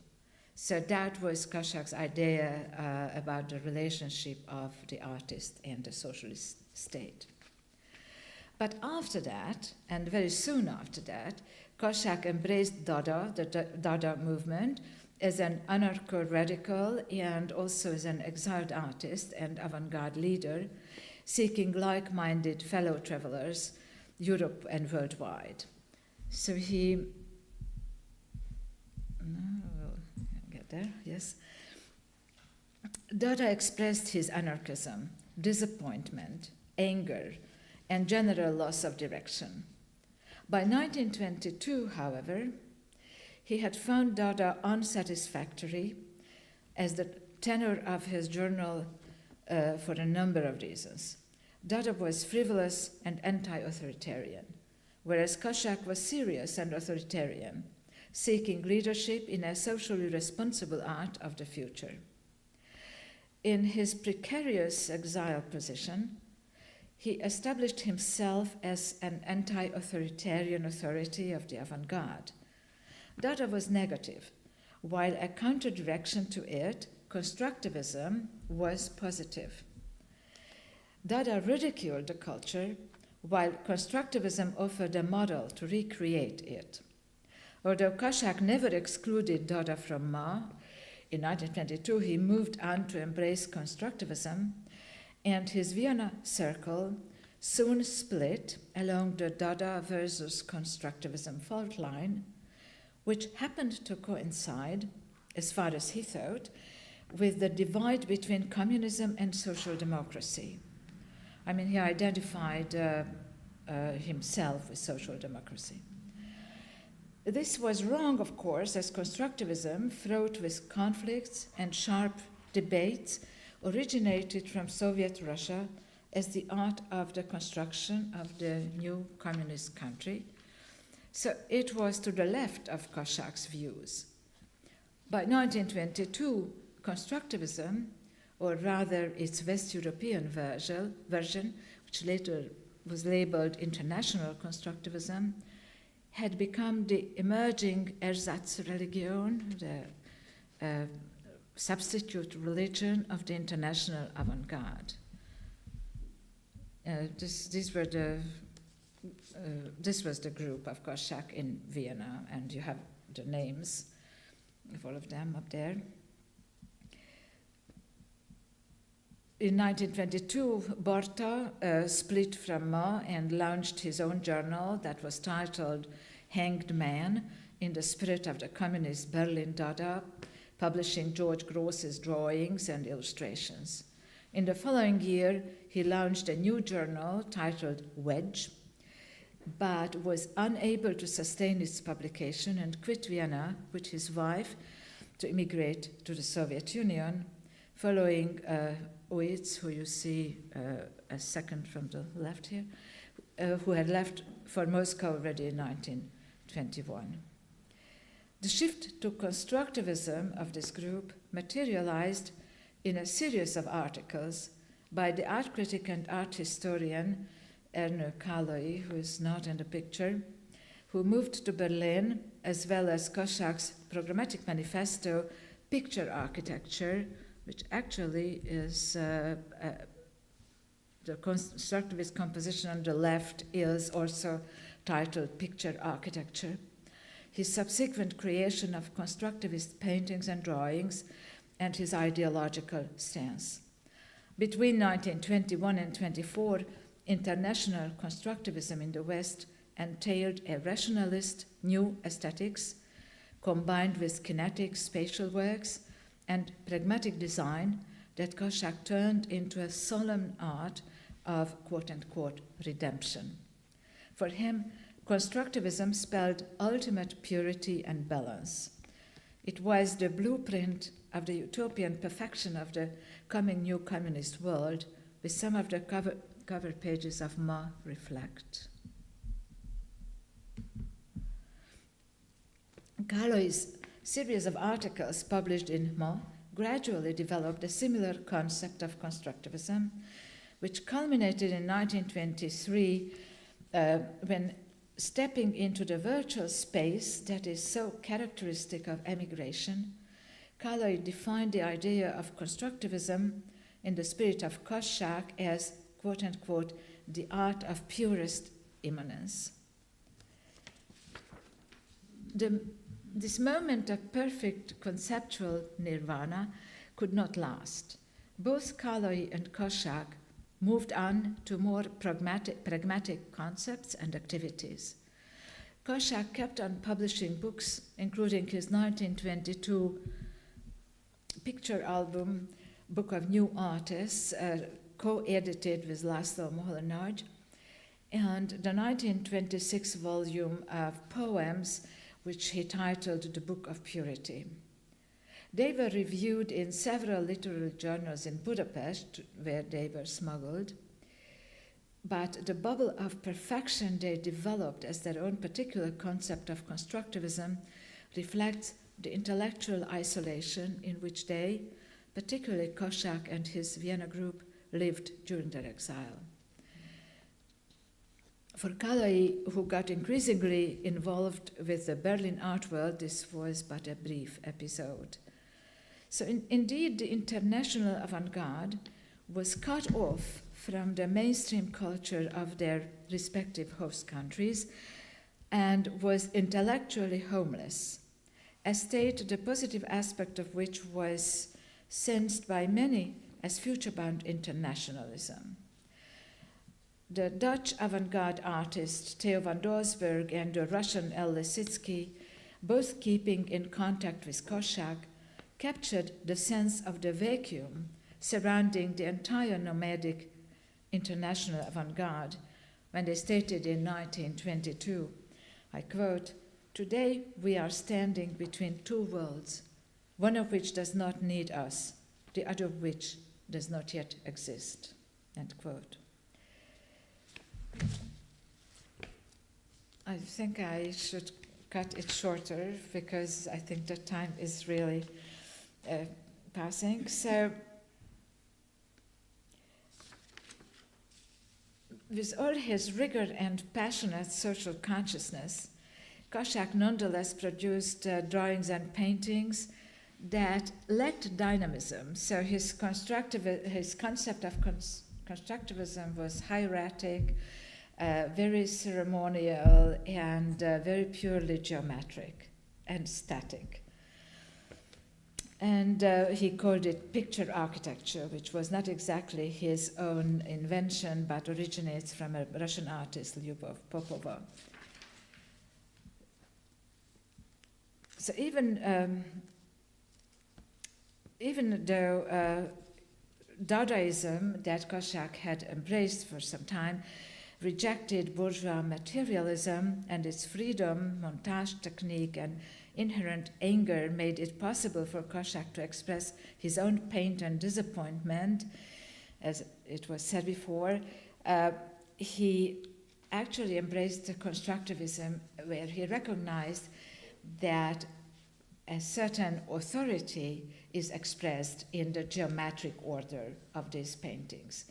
So that was Kassák's idea about the relationship of the artist and the socialist state. But after that, and very soon after that, Kassák embraced Dada, the Dada movement, as an anarcho-radical and also as an exiled artist and avant-garde leader, seeking like-minded fellow travelers, Europe and worldwide. So he, we'll get there, yes. Dada expressed his anarchism, disappointment, anger, and general loss of direction. By 1922, however, he had found Dada unsatisfactory as the tenor of his journal for a number of reasons. Dada was frivolous and anti-authoritarian, whereas Kassák was serious and authoritarian, seeking leadership in a socially responsible art of the future. In his precarious exile position, he established himself as an anti-authoritarian authority of the avant-garde. Dada was negative, while a counter-direction to it, constructivism, was positive. Dada ridiculed the culture, while constructivism offered a model to recreate it. Although Kassák never excluded Dada from Ma, in 1922 he moved on to embrace constructivism, and his Vienna circle soon split along the Dada versus constructivism fault line, which happened to coincide, as far as he thought, with the divide between communism and social democracy. I mean, he identified himself with social democracy. This was wrong, of course, as constructivism, fraught with conflicts and sharp debates, originated from Soviet Russia as the art of the construction of the new communist country. So it was to the left of Kassák's views. By 1922, constructivism, or rather its West European version, which later was labeled international constructivism, had become the emerging Ersatzreligion, the substitute religion of the international avant-garde. This was the group of Kassák in Vienna, and you have the names of all of them up there. In 1922, Borta split from Ma and launched his own journal that was titled Hanged Man, in the spirit of the communist Berlin Dada, publishing George Gross's drawings and illustrations. In the following year, he launched a new journal titled Wedge, but was unable to sustain its publication and quit Vienna with his wife to immigrate to the Soviet Union, following Oitz, who you see a second from the left here, who had left for Moscow already in 1921. The shift to constructivism of this group materialized in a series of articles by the art critic and art historian Ernő Kállai, who is not in the picture, who moved to Berlin, as well as Kassák's programmatic manifesto, Picture Architecture, which actually is the constructivist composition on the left is also titled Picture Architecture. His subsequent creation of constructivist paintings and drawings, and his ideological stance. Between 1921 and 1924, international constructivism in the West entailed a rationalist new aesthetics combined with kinetic spatial works and pragmatic design that Kassák turned into a solemn art of quote-unquote redemption. For him, constructivism spelled ultimate purity and balance. It was the blueprint of the utopian perfection of the coming new communist world, with some of the cover pages of Ma reflect. Kállai's series of articles published in Ma gradually developed a similar concept of constructivism, which culminated in 1923 when, stepping into the virtual space that is so characteristic of emigration, Kállai defined the idea of constructivism in the spirit of Kassák as, quote-unquote, the art of purest immanence. this moment of perfect conceptual nirvana could not last. Both Kálai and Kassák moved on to more pragmatic concepts and activities. Kassák kept on publishing books, including his 1922 picture album, Book of New Artists, co-edited with László Moholy-Nagy, and the 1926 volume of poems, which he titled The Book of Purity. They were reviewed in several literary journals in Budapest, where they were smuggled, but the bubble of perfection they developed as their own particular concept of constructivism reflects the intellectual isolation in which they, particularly Kassák and his Vienna group, lived during their exile. For Kálai, who got increasingly involved with the Berlin art world, this was but a brief episode. So indeed, the international avant-garde was cut off from the mainstream culture of their respective host countries and was intellectually homeless, a state the positive aspect of which was sensed by many as future-bound internationalism. The Dutch avant-garde artist Theo van Doesburg and the Russian L. Lisitsky, both keeping in contact with Kassák, captured the sense of the vacuum surrounding the entire nomadic international avant-garde when they stated in 1922, I quote, "Today we are standing between two worlds, one of which does not need us, the other of which does not yet exist," end quote. I think I should cut it shorter because I think the time is really passing. So, with all his rigor and passionate social consciousness, Kassák nonetheless produced drawings and paintings that lacked dynamism. So his concept of constructivism was hieratic, very ceremonial, and very purely geometric and static. And he called it picture architecture, which was not exactly his own invention, but originates from a Russian artist, Lyubov Popova. So even though Dadaism that Kassák had embraced for some time rejected bourgeois materialism, and its freedom, montage technique, and inherent anger made it possible for Kassák to express his own pain and disappointment, as it was said before. He actually embraced the constructivism, where he recognized that a certain authority is expressed in the geometric order of these paintings.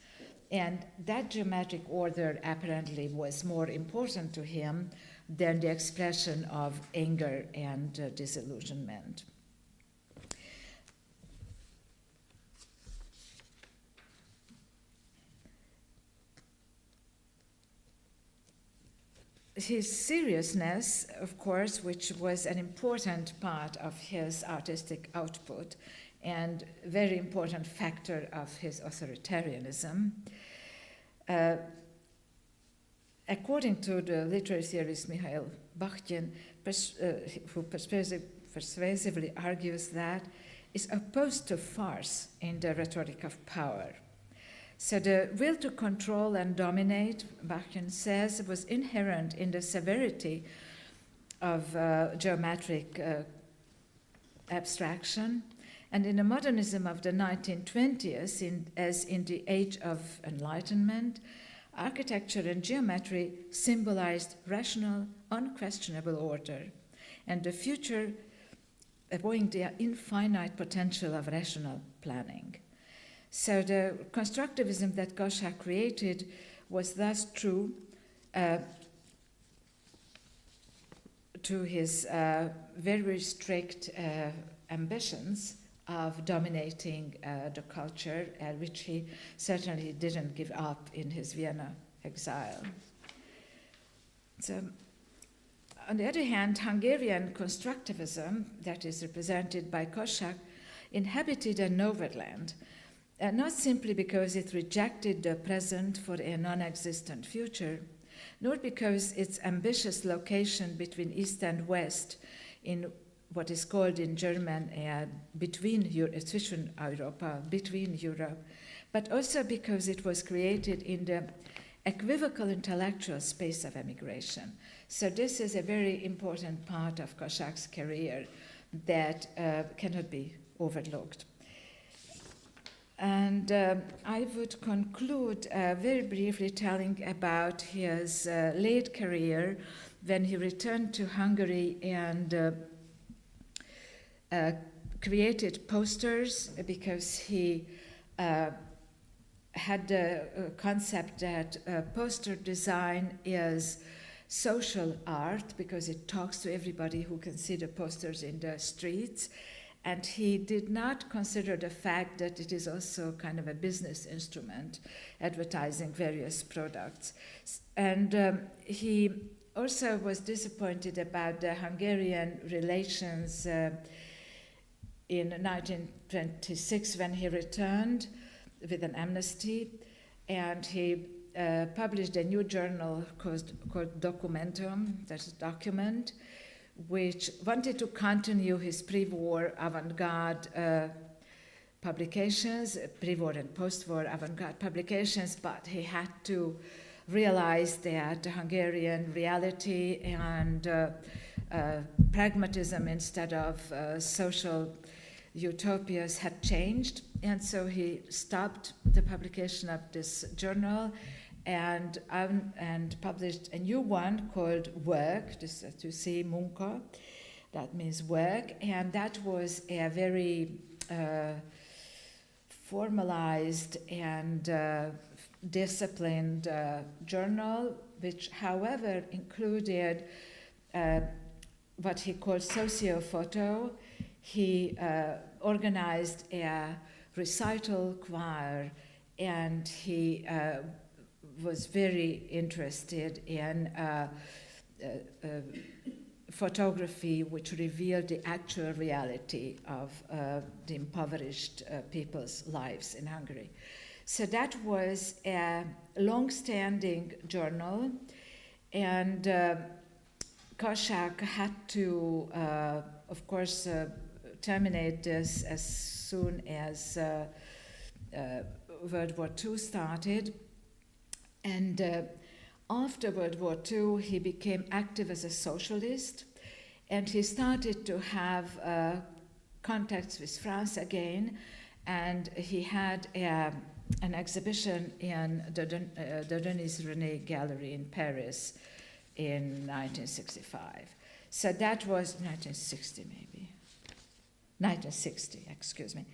And that geometric order apparently was more important to him than the expression of anger and disillusionment. His seriousness, of course, which was an important part of his artistic output and very important factor of his authoritarianism, according to the literary theorist Mikhail Bakhtin, who persuasively argues that, is opposed to farce in the rhetoric of power. So the will to control and dominate, Bakhtin says, was inherent in the severity of geometric abstraction, and in the modernism of the 1920s, as in the Age of Enlightenment, architecture and geometry symbolized rational, unquestionable order, and the future avoiding the infinite potential of rational planning. So the constructivism that Kassák created was thus true to his very strict ambitions of dominating the culture, which he certainly didn't give up in his Vienna exile. So on the other hand, Hungarian constructivism, that is represented by Kassák, inhabited an overland, not simply because it rejected the present for a non-existent future, nor because its ambitious location between East and West in what is called in German between Europe, but also because it was created in the equivocal intellectual space of emigration. So this is a very important part of Kassák's career that cannot be overlooked. And I would conclude very briefly telling about his late career when he returned to Hungary and created posters, because he had the concept that poster design is social art, because it talks to everybody who can see the posters in the streets. And he did not consider the fact that it is also kind of a business instrument, advertising various products. And he also was disappointed about the Hungarian relations in 1926 when he returned with an amnesty, and he published a new journal called Documentum, that's a document, which wanted to continue his pre-war avant-garde publications, pre-war and post-war avant-garde publications, but he had to realize that the Hungarian reality and pragmatism instead of social utopias had changed, and so he stopped the publication of this journal and published a new one called Work, this to see munka, that means work, and that was a very formalized and disciplined journal, which, however, included what he called socio-photo. He organized a recital choir, and he was very interested in photography which revealed the actual reality of the impoverished people's lives in Hungary. So that was a long-standing journal, and Kassák had to, of course, terminate this as soon as World War II started. And after World War II, he became active as a socialist, and he started to have contacts with France again, and he had an exhibition in the Denis René Gallery in Paris in 1965. So that was 1960 maybe. 1960, excuse me.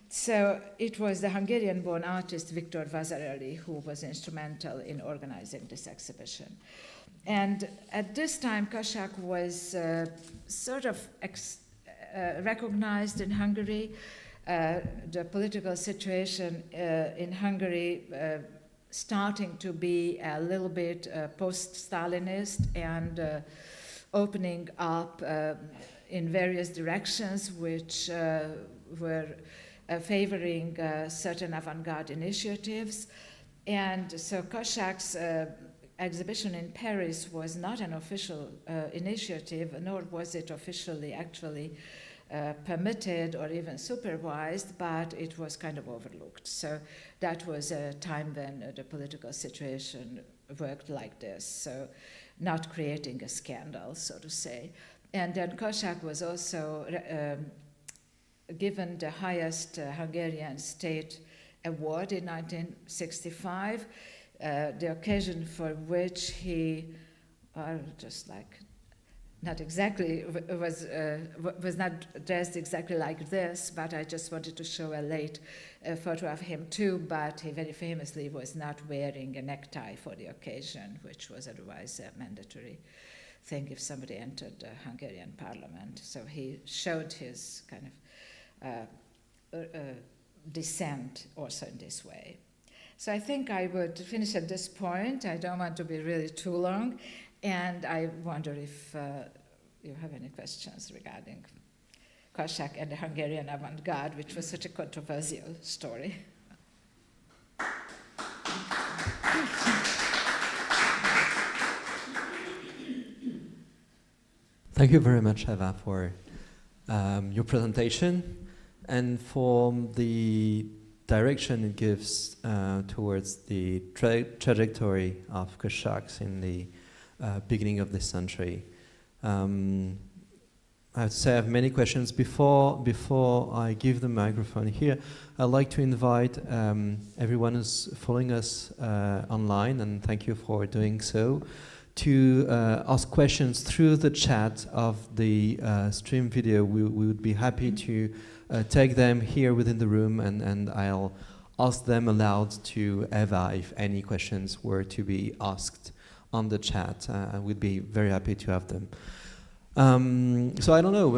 So it was the Hungarian-born artist Viktor Vazarely who was instrumental in organizing this exhibition. And at this time, Kassák was sort of recognized in Hungary. The political situation in Hungary starting to be a little bit post-Stalinist and opening up in various directions which were favoring certain avant-garde initiatives. And so Kassák's exhibition in Paris was not an official initiative, nor was it officially actually permitted or even supervised, but it was kind of overlooked. So that was a time when the political situation worked like this, so not creating a scandal, so to say. And then Kassák was also given the highest Hungarian state award in 1965, the occasion for which he, just like, not exactly, was not dressed exactly like this, but I just wanted to show a late photo of him too, but he very famously was not wearing a necktie for the occasion, which was otherwise a mandatory thing if somebody entered the Hungarian parliament. So he showed his kind of dissent also in this way. So I think I would finish at this point. I don't want to be really too long. And I wonder if you have any questions regarding Kassák and the Hungarian Avant-Garde, which was such a controversial story. Thank you very much, Eva, for your presentation and for the direction it gives towards the trajectory of Kassák in the beginning of this century. I have to say I have many questions. Before I give the microphone here, I'd like to invite everyone who's following us online, and thank you for doing so, to ask questions through the chat of the stream video. We would be happy to take them here within the room, and I'll ask them aloud to Eva if any questions were to be asked on the chat. I would be very happy to have them. So I don't know,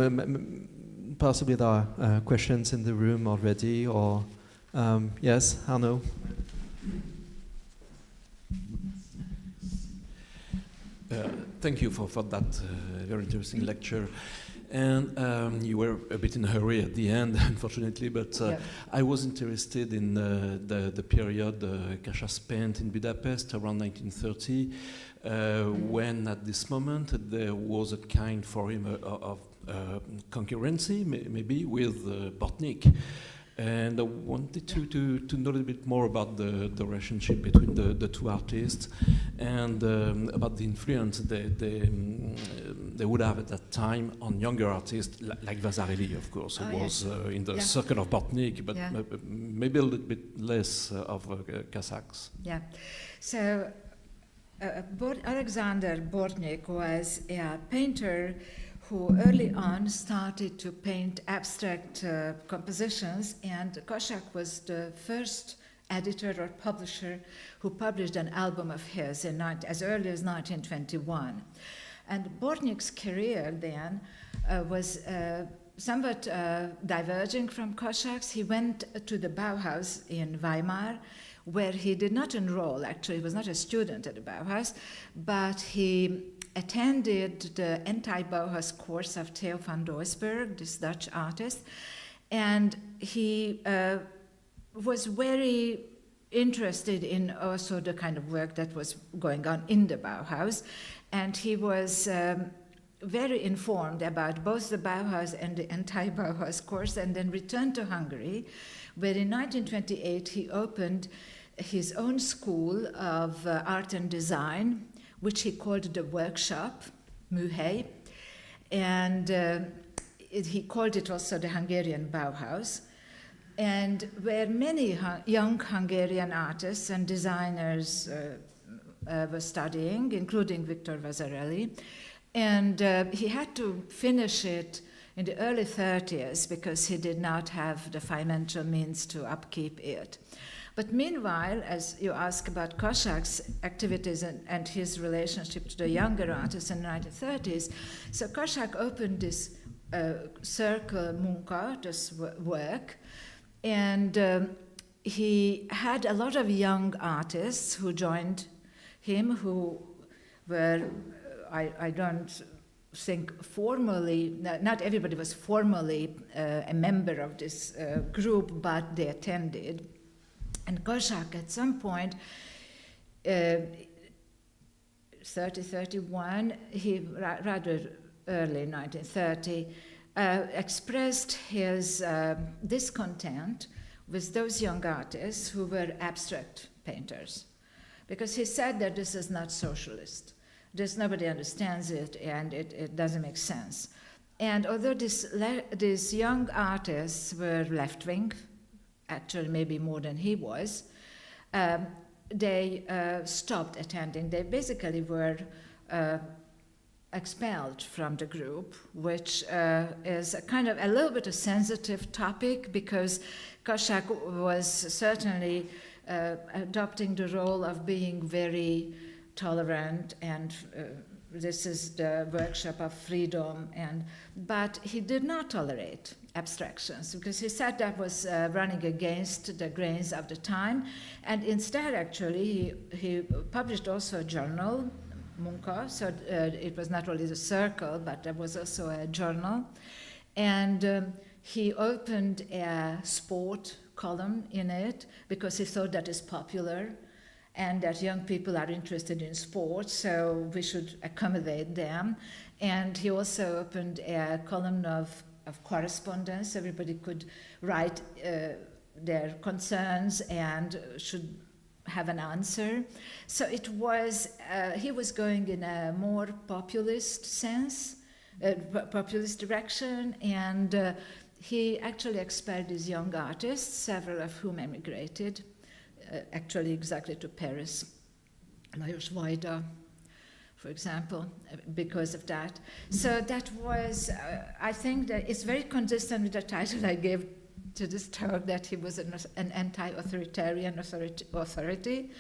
possibly there are questions in the room already, or yes, Arnaud? Thank you for that very interesting lecture. And you were a bit in a hurry at the end, unfortunately, but I was interested in the period Kassák spent in Budapest around 1930, when at this moment there was a kind for him of concurrency, maybe, with Bortnik. And I wanted to know a little bit more about the relationship between the two artists and about the influence they would have at that time on younger artists like Vasarely, of course, who was in the circle of Bortnik, but maybe a little bit less of Kassák. Yeah. So Alexander Bortnik was a painter who early on started to paint abstract compositions, and Kassák was the first editor or publisher who published an album of his as early as 1921. And Bortnik's career then was somewhat diverging from Kassák's. He went to the Bauhaus in Weimar, where he did not enroll. Actually, he was not a student at the Bauhaus, but he attended the anti-Bauhaus course of Theo van Doesburg, this Dutch artist, and he was very interested in also the kind of work that was going on in the Bauhaus, and he was very informed about both the Bauhaus and the anti-Bauhaus course, and then returned to Hungary, where in 1928 he opened his own school of art and design, which he called the workshop, Műhely, and he called it also the Hungarian Bauhaus, and where many young Hungarian artists and designers were studying, including Viktor Vasarely, and he had to finish it in the early 30s because he did not have the financial means to upkeep it. But meanwhile, as you ask about Kassák's activities and his relationship to the younger artists in the 1930s, so Kassák opened this circle Munka, this work, and he had a lot of young artists who joined him, who were, I don't think formally, not everybody was formally a member of this group, but they attended. And Kassák at some point, 31, he rather early 1930, expressed his discontent with those young artists who were abstract painters, because he said that this is not socialist. Nobody understands it, and it doesn't make sense. And although these young artists were left-wing, actually maybe more than he was, they stopped attending. They basically were expelled from the group, which is a kind of a little bit a sensitive topic, because Kassák was certainly adopting the role of being very tolerant, and this is the workshop of freedom, but he did not tolerate abstractions, because he said that was running against the grains of the time, and instead actually he published also a journal, Munka, so it was not only the circle, but there was also a journal. And he opened a sport column in it because he thought that is popular and that young people are interested in sports, so we should accommodate them. And he also opened a column of correspondence. Everybody could write their concerns and should have an answer. So it was, he was going in a more populist sense, populist direction, and he actually expelled these young artists, several of whom emigrated, actually exactly to Paris. Lajos Kassák, for example, because of that. So that was, I think that it's very consistent with the title I gave to this talk, that he was an anti-authoritarian authority,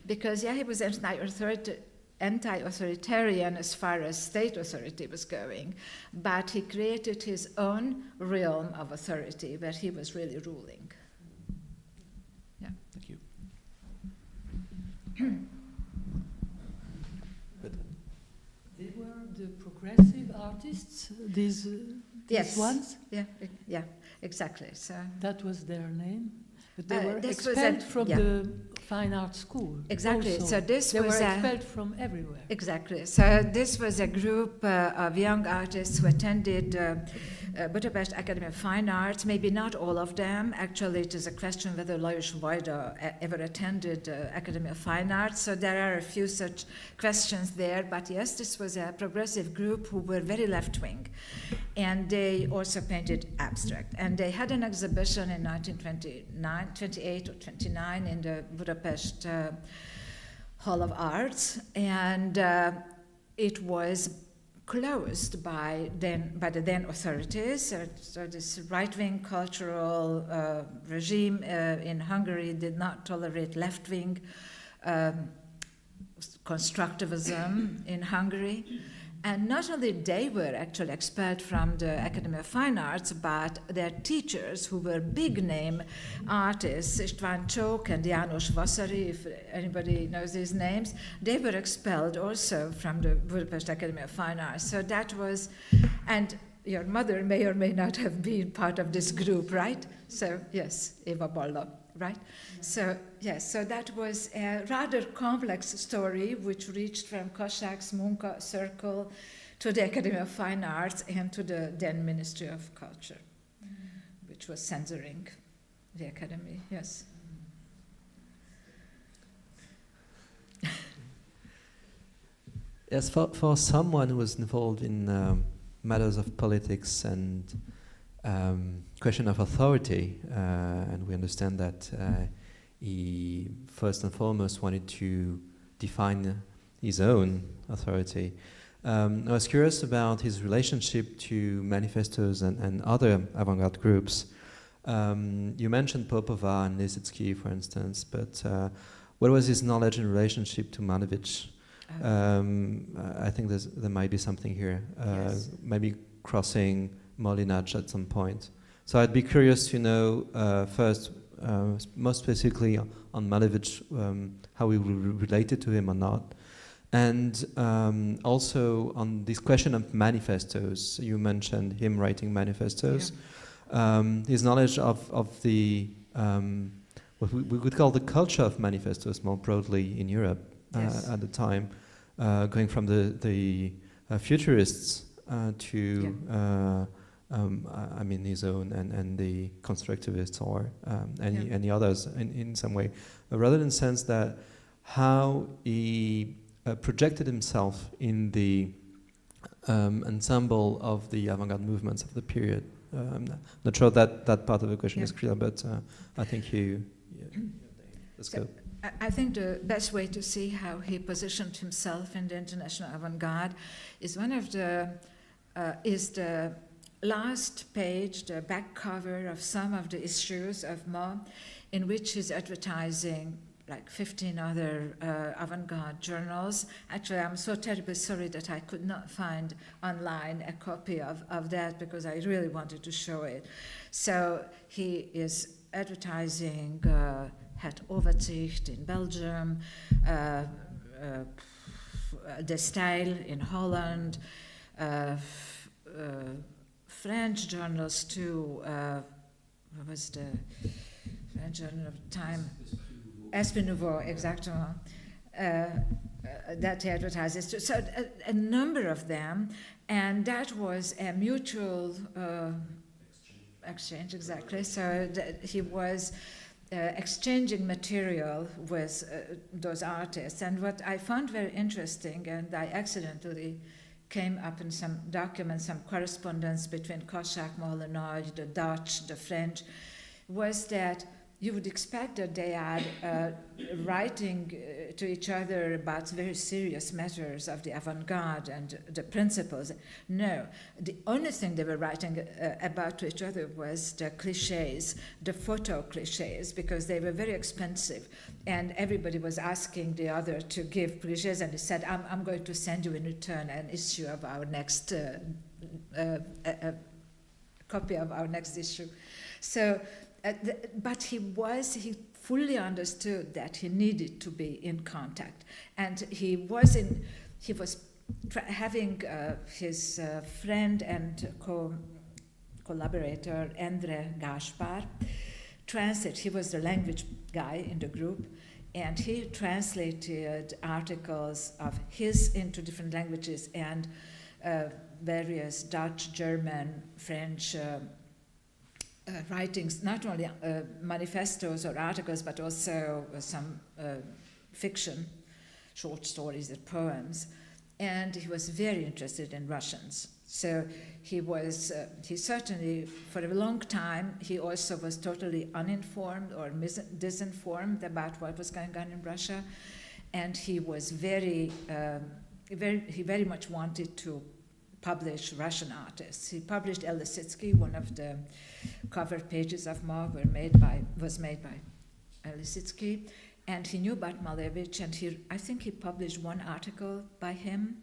because yeah, he was anti-authoritarian as far as state authority was going, but he created his own realm of authority where he was really ruling. Yeah. Thank you. They were the progressive artists, these Yes. ones? Yeah, exactly. So That was their name? But they were this was expelled a- from yeah. the fine art school. Exactly. Also. So this they was were a- expelled from everywhere. exactly. So this was a group of young artists who attended Budapest Academy of Fine Arts. Maybe not all of them. Actually, it is a question whether Lajos Kassák ever attended Academy of Fine Arts. So there are a few such questions there. But yes, this was a progressive group who were very left-wing. And they also painted abstract. And they had an exhibition in 1928 or 29 in the Budapest Hall of Arts, and it was closed by the then authorities. So this right-wing cultural regime in Hungary did not tolerate left-wing constructivism in Hungary. And not only they were actually expelled from the Academy of Fine Arts, but their teachers, who were big-name artists, István Csók and János Vasari, if anybody knows these names, they were expelled also from the Budapest Academy of Fine Arts. So that was, and your mother may or may not have been part of this group, right? So yes, Eva Balla, right? So yes, so that was a rather complex story which reached from Kassák's Munka circle to the Academy of Fine Arts and to the then Ministry of Culture, which was censoring the academy, yes. Yes, for someone who was involved in matters of politics and question of authority, and we understand that he first and foremost wanted to define his own authority. I was curious about his relationship to manifestos and other avant-garde groups. You mentioned Popova and Lisitsky, for instance, but what was his knowledge and relationship to Malevich? I think there might be something here, Yes. maybe crossing Molinacz at some point. So I'd be curious to know first, most specifically on Malevich, how we related to him or not. And also on this question of manifestos, you mentioned him writing manifestos. Yeah. His knowledge of the, what we could call the culture of manifestos more broadly in Europe. Yes. At the time, going from the futurists to, I mean, his own and the constructivists or any others in some way, rather in the sense that how he projected himself in the ensemble of the avant-garde movements of the period. I'm not sure that part of the question is clear, but I think let's go. I think the best way to see how he positioned himself in the international avant-garde is is the last page, the back cover of some of the issues of Mo, in which he's advertising like 15 other avant-garde journals. Actually, I'm so terribly sorry that I could not find online a copy of that, because I really wanted to show it. So he is advertising Het Overzicht in Belgium, the style in Holland, French journals too. What was the French journal of the time? Esprit Nouveau, exactement. That he advertises to. So a number of them, and that was a mutual exchange, exactly. So he was exchanging material with those artists. And what I found very interesting, and I accidentally came up in some documents, some correspondence between Kassák, Molyneux, the Dutch, the French, was that you would expect that they are writing to each other about very serious matters of the avant-garde and the principles. No, the only thing they were writing about to each other was the cliches, the photo cliches, because they were very expensive. And everybody was asking the other to give cliches, and he said, I'm going to send you in return an issue of our next, copy of our next issue. So, but he fully understood that he needed to be in contact, and he was having his friend and collaborator Endre Gáspár translate. He was the language guy in the group, and he translated articles of his into different languages and various Dutch, German, French. Writings, not only manifestos or articles, but also some fiction, short stories and poems. And he was very interested in Russians. So he certainly, for a long time, he also was totally uninformed or disinformed about what was going on in Russia. And he was he very much wanted to publish Russian artists. He published Lisitsky. One of the cover pages of Ma was made by Lisitsky, and he knew about Malevich, and I think he published one article by him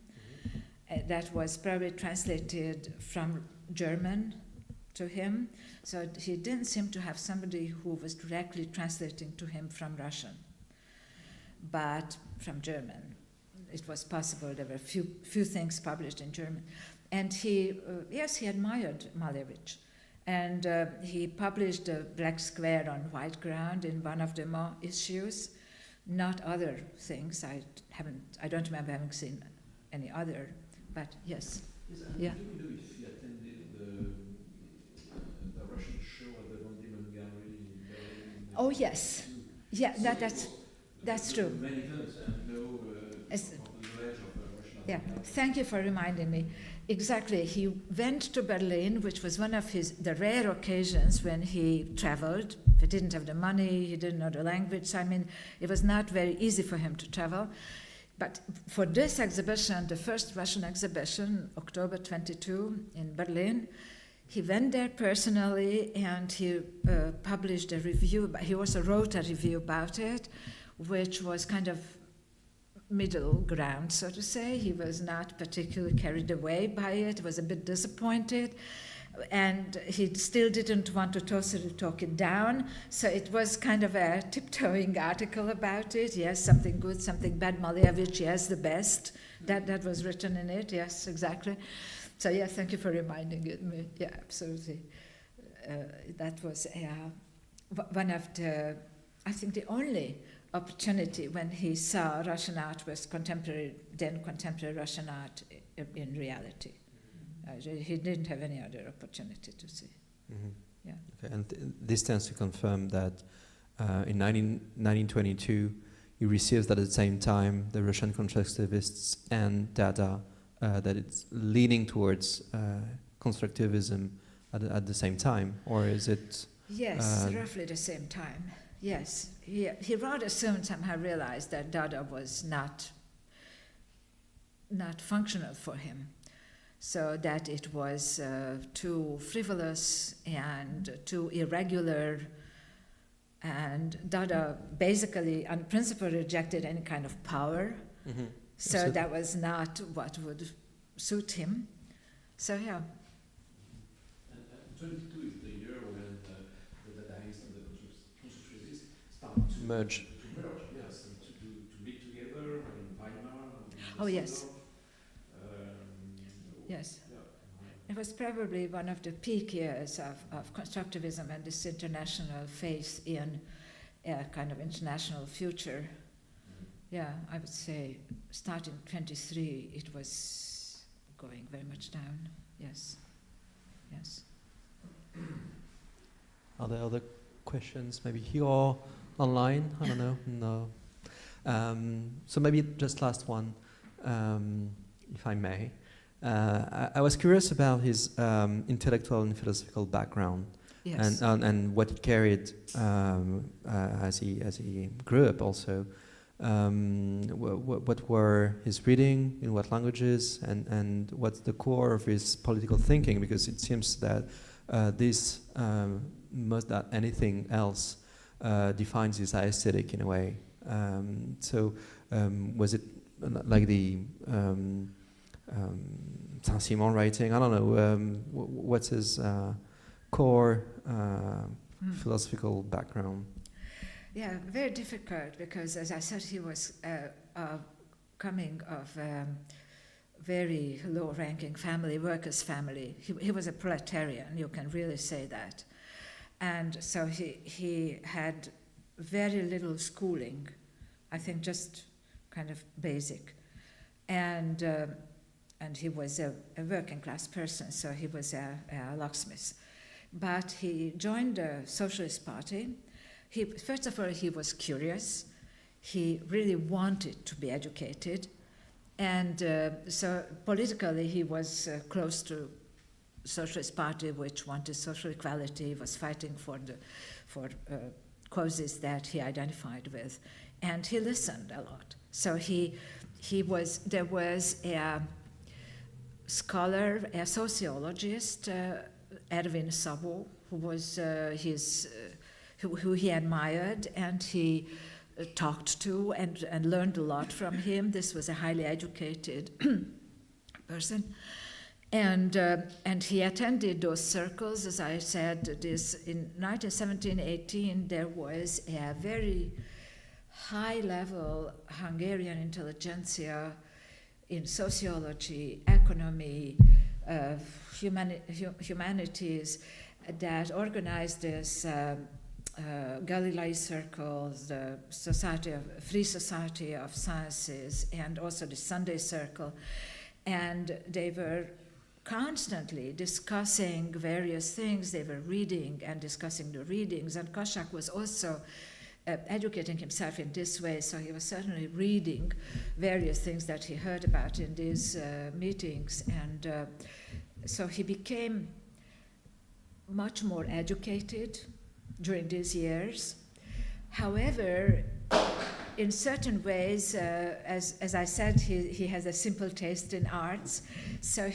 that was probably translated from German to him. So he didn't seem to have somebody who was directly translating to him from Russian, but from German. It was possible. There were few things published in German. And he admired Malevich. And he published the black square on white ground in one of the Ma issues, not other things. I don't remember having seen any other, but yes. Yeah. Do you know if he attended the Russian show at the Hungarian Gallery in Berlin? Oh, yes. Yeah, that's true. Many events and no knowledge of Russian. Yeah, thank you for reminding me. Exactly. He went to Berlin, which was one of the rare occasions when he traveled. He didn't have the money, he didn't know the language. So, I mean, it was not very easy for him to travel. But for this exhibition, the first Russian exhibition, October 22 in Berlin, he went there personally, and he published a review. He also wrote a review about it, which was kind of middle ground, so to say. He was not particularly carried away by it. He was a bit disappointed, and he still didn't want to totally talk it down. So it was kind of a tiptoeing article about it. Yes, something good, something bad. Malevich, yes, the best. That was written in it. Yes, exactly. So yes, thank you for reminding me. Yeah, absolutely. That was one of the, I think, the only opportunity when he saw Russian art was contemporary Russian art in reality. He didn't have any other opportunity to see. Mm-hmm. Yeah. Okay, and this tends to confirm that in 1922 he receives at the same time the Russian constructivists and Dada, that it's leaning towards constructivism at the same time, or is it? Yes, roughly the same time. Yes, he rather soon somehow realized that Dada was not functional for him, so that it was too frivolous and too irregular, and Dada basically, on principle, rejected any kind of power, so that was not what would suit him. So yeah. And 22 is the year when the Dadaists and the constructivists start to merge. Yes, and to meet together in Weimar. Oh, yes. Yes. It was probably one of the peak years of constructivism and this international faith in a kind of international future. Yeah, I would say starting 23, it was going very much down. Yes. Yes. Are there other questions, maybe here or online? I don't know. No. So maybe just last one, if I may. I was curious about his intellectual and philosophical background, Yes. and what he carried as he grew up. Also, what were his reading, in what languages, and what's the core of his political thinking? Because it seems that this more than anything else defines his aesthetic in a way. Was it like the Saint-Simon writing? I don't know. What's his core philosophical background? Yeah, very difficult because, as I said, he was coming of very low-ranking family, workers' family. He was a proletarian, you can really say that. And so he had very little schooling, I think just kind of basic. And he was a working-class person, so he was a locksmith. But he joined the Socialist Party. First of all, he was curious. He really wanted to be educated. And so politically, he was close to Socialist Party, which wanted social equality, was fighting for causes that he identified with. And he listened a lot. So there was a scholar, a sociologist, Ervin Szabó, who was who he admired, and he talked to and learned a lot from him. This was a highly educated person. And he attended those circles, as I said. In 1917-18, there was a very high-level Hungarian intelligentsia in sociology, economy, humanities that organized this Galilei circles, the Free Society of Sciences, and also the Sunday Circle. And they were constantly discussing various things. They were reading and discussing the readings. And Kassák was also educating himself in this way, so he was certainly reading various things that he heard about in these meetings. And so he became much more educated during these years. However, in certain ways, as I said, he has a simple taste in arts, so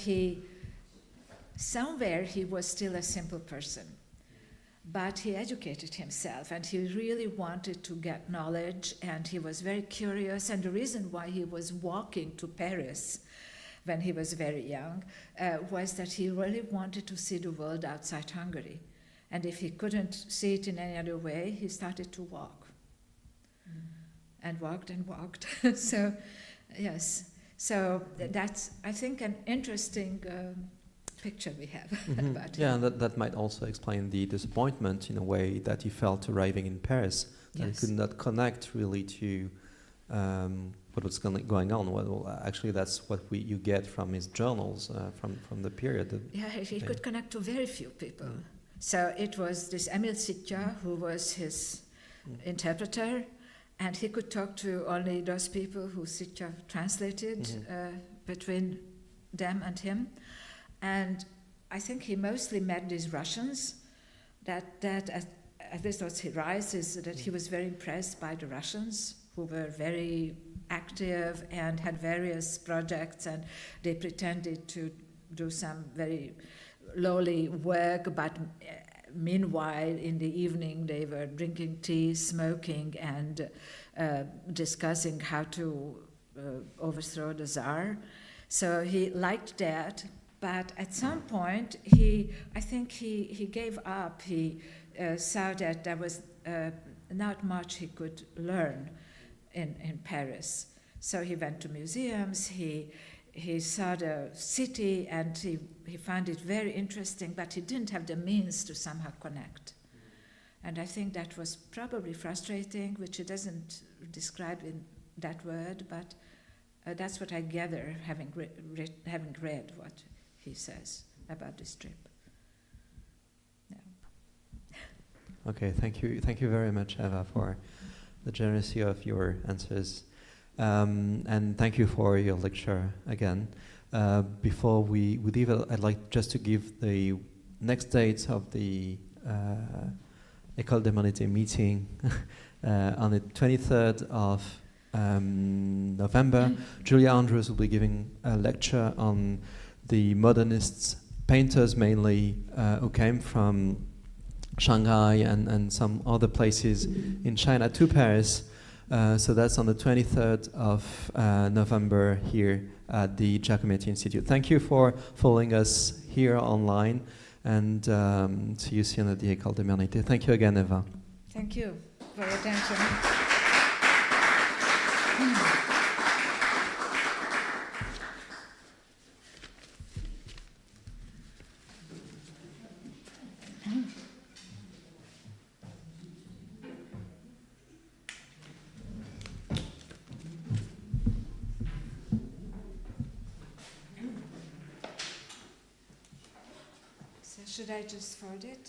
somewhere he was still a simple person. But he educated himself, and he really wanted to get knowledge, and he was very curious. And the reason why he was walking to Paris when he was very young was that he really wanted to see the world outside Hungary. And if he couldn't see it in any other way, he started to walk. And walked and walked. So, yes. So that's, I think, an interesting picture we have about him. Yeah, and that might also explain the disappointment, in a way, that he felt arriving in Paris. That he could not connect really to what was going on. Well, actually, that's what you get from his journals from the period. Yeah, he could connect to very few people. So it was this Emil Sitja who was his interpreter, and he could talk to only those people who Sitja translated between them and him. And I think he mostly met these Russians. That at least what he writes is that he was very impressed by the Russians, who were very active and had various projects, and they pretended to do some very lowly work, but meanwhile in the evening they were drinking tea, smoking, and discussing how to overthrow the Tsar. So he liked that, but at some point I think he gave up. He saw that there was not much he could learn in Paris. So he went to museums, he saw the city, and he found it very interesting, but he didn't have the means to somehow connect. And I think that was probably frustrating, which he doesn't describe in that word, but that's what I gather, having read what he says about this trip. Yeah. Okay, thank you very much, Eva, for the generosity of your answers. And thank you for your lecture again. Before we leave, I'd like just to give the next dates of the École des Modernités meeting. On the 23rd of November, Julia Andrews will be giving a lecture on the modernists, painters mainly, who came from Shanghai and some other places in China to Paris. So that's on the 23rd of November here at the Giacometti Institute. Thank you for following us here online, and see you soon at the École des Modernités. Thank you again, Eva. Thank you for your attention. Should I just forward it?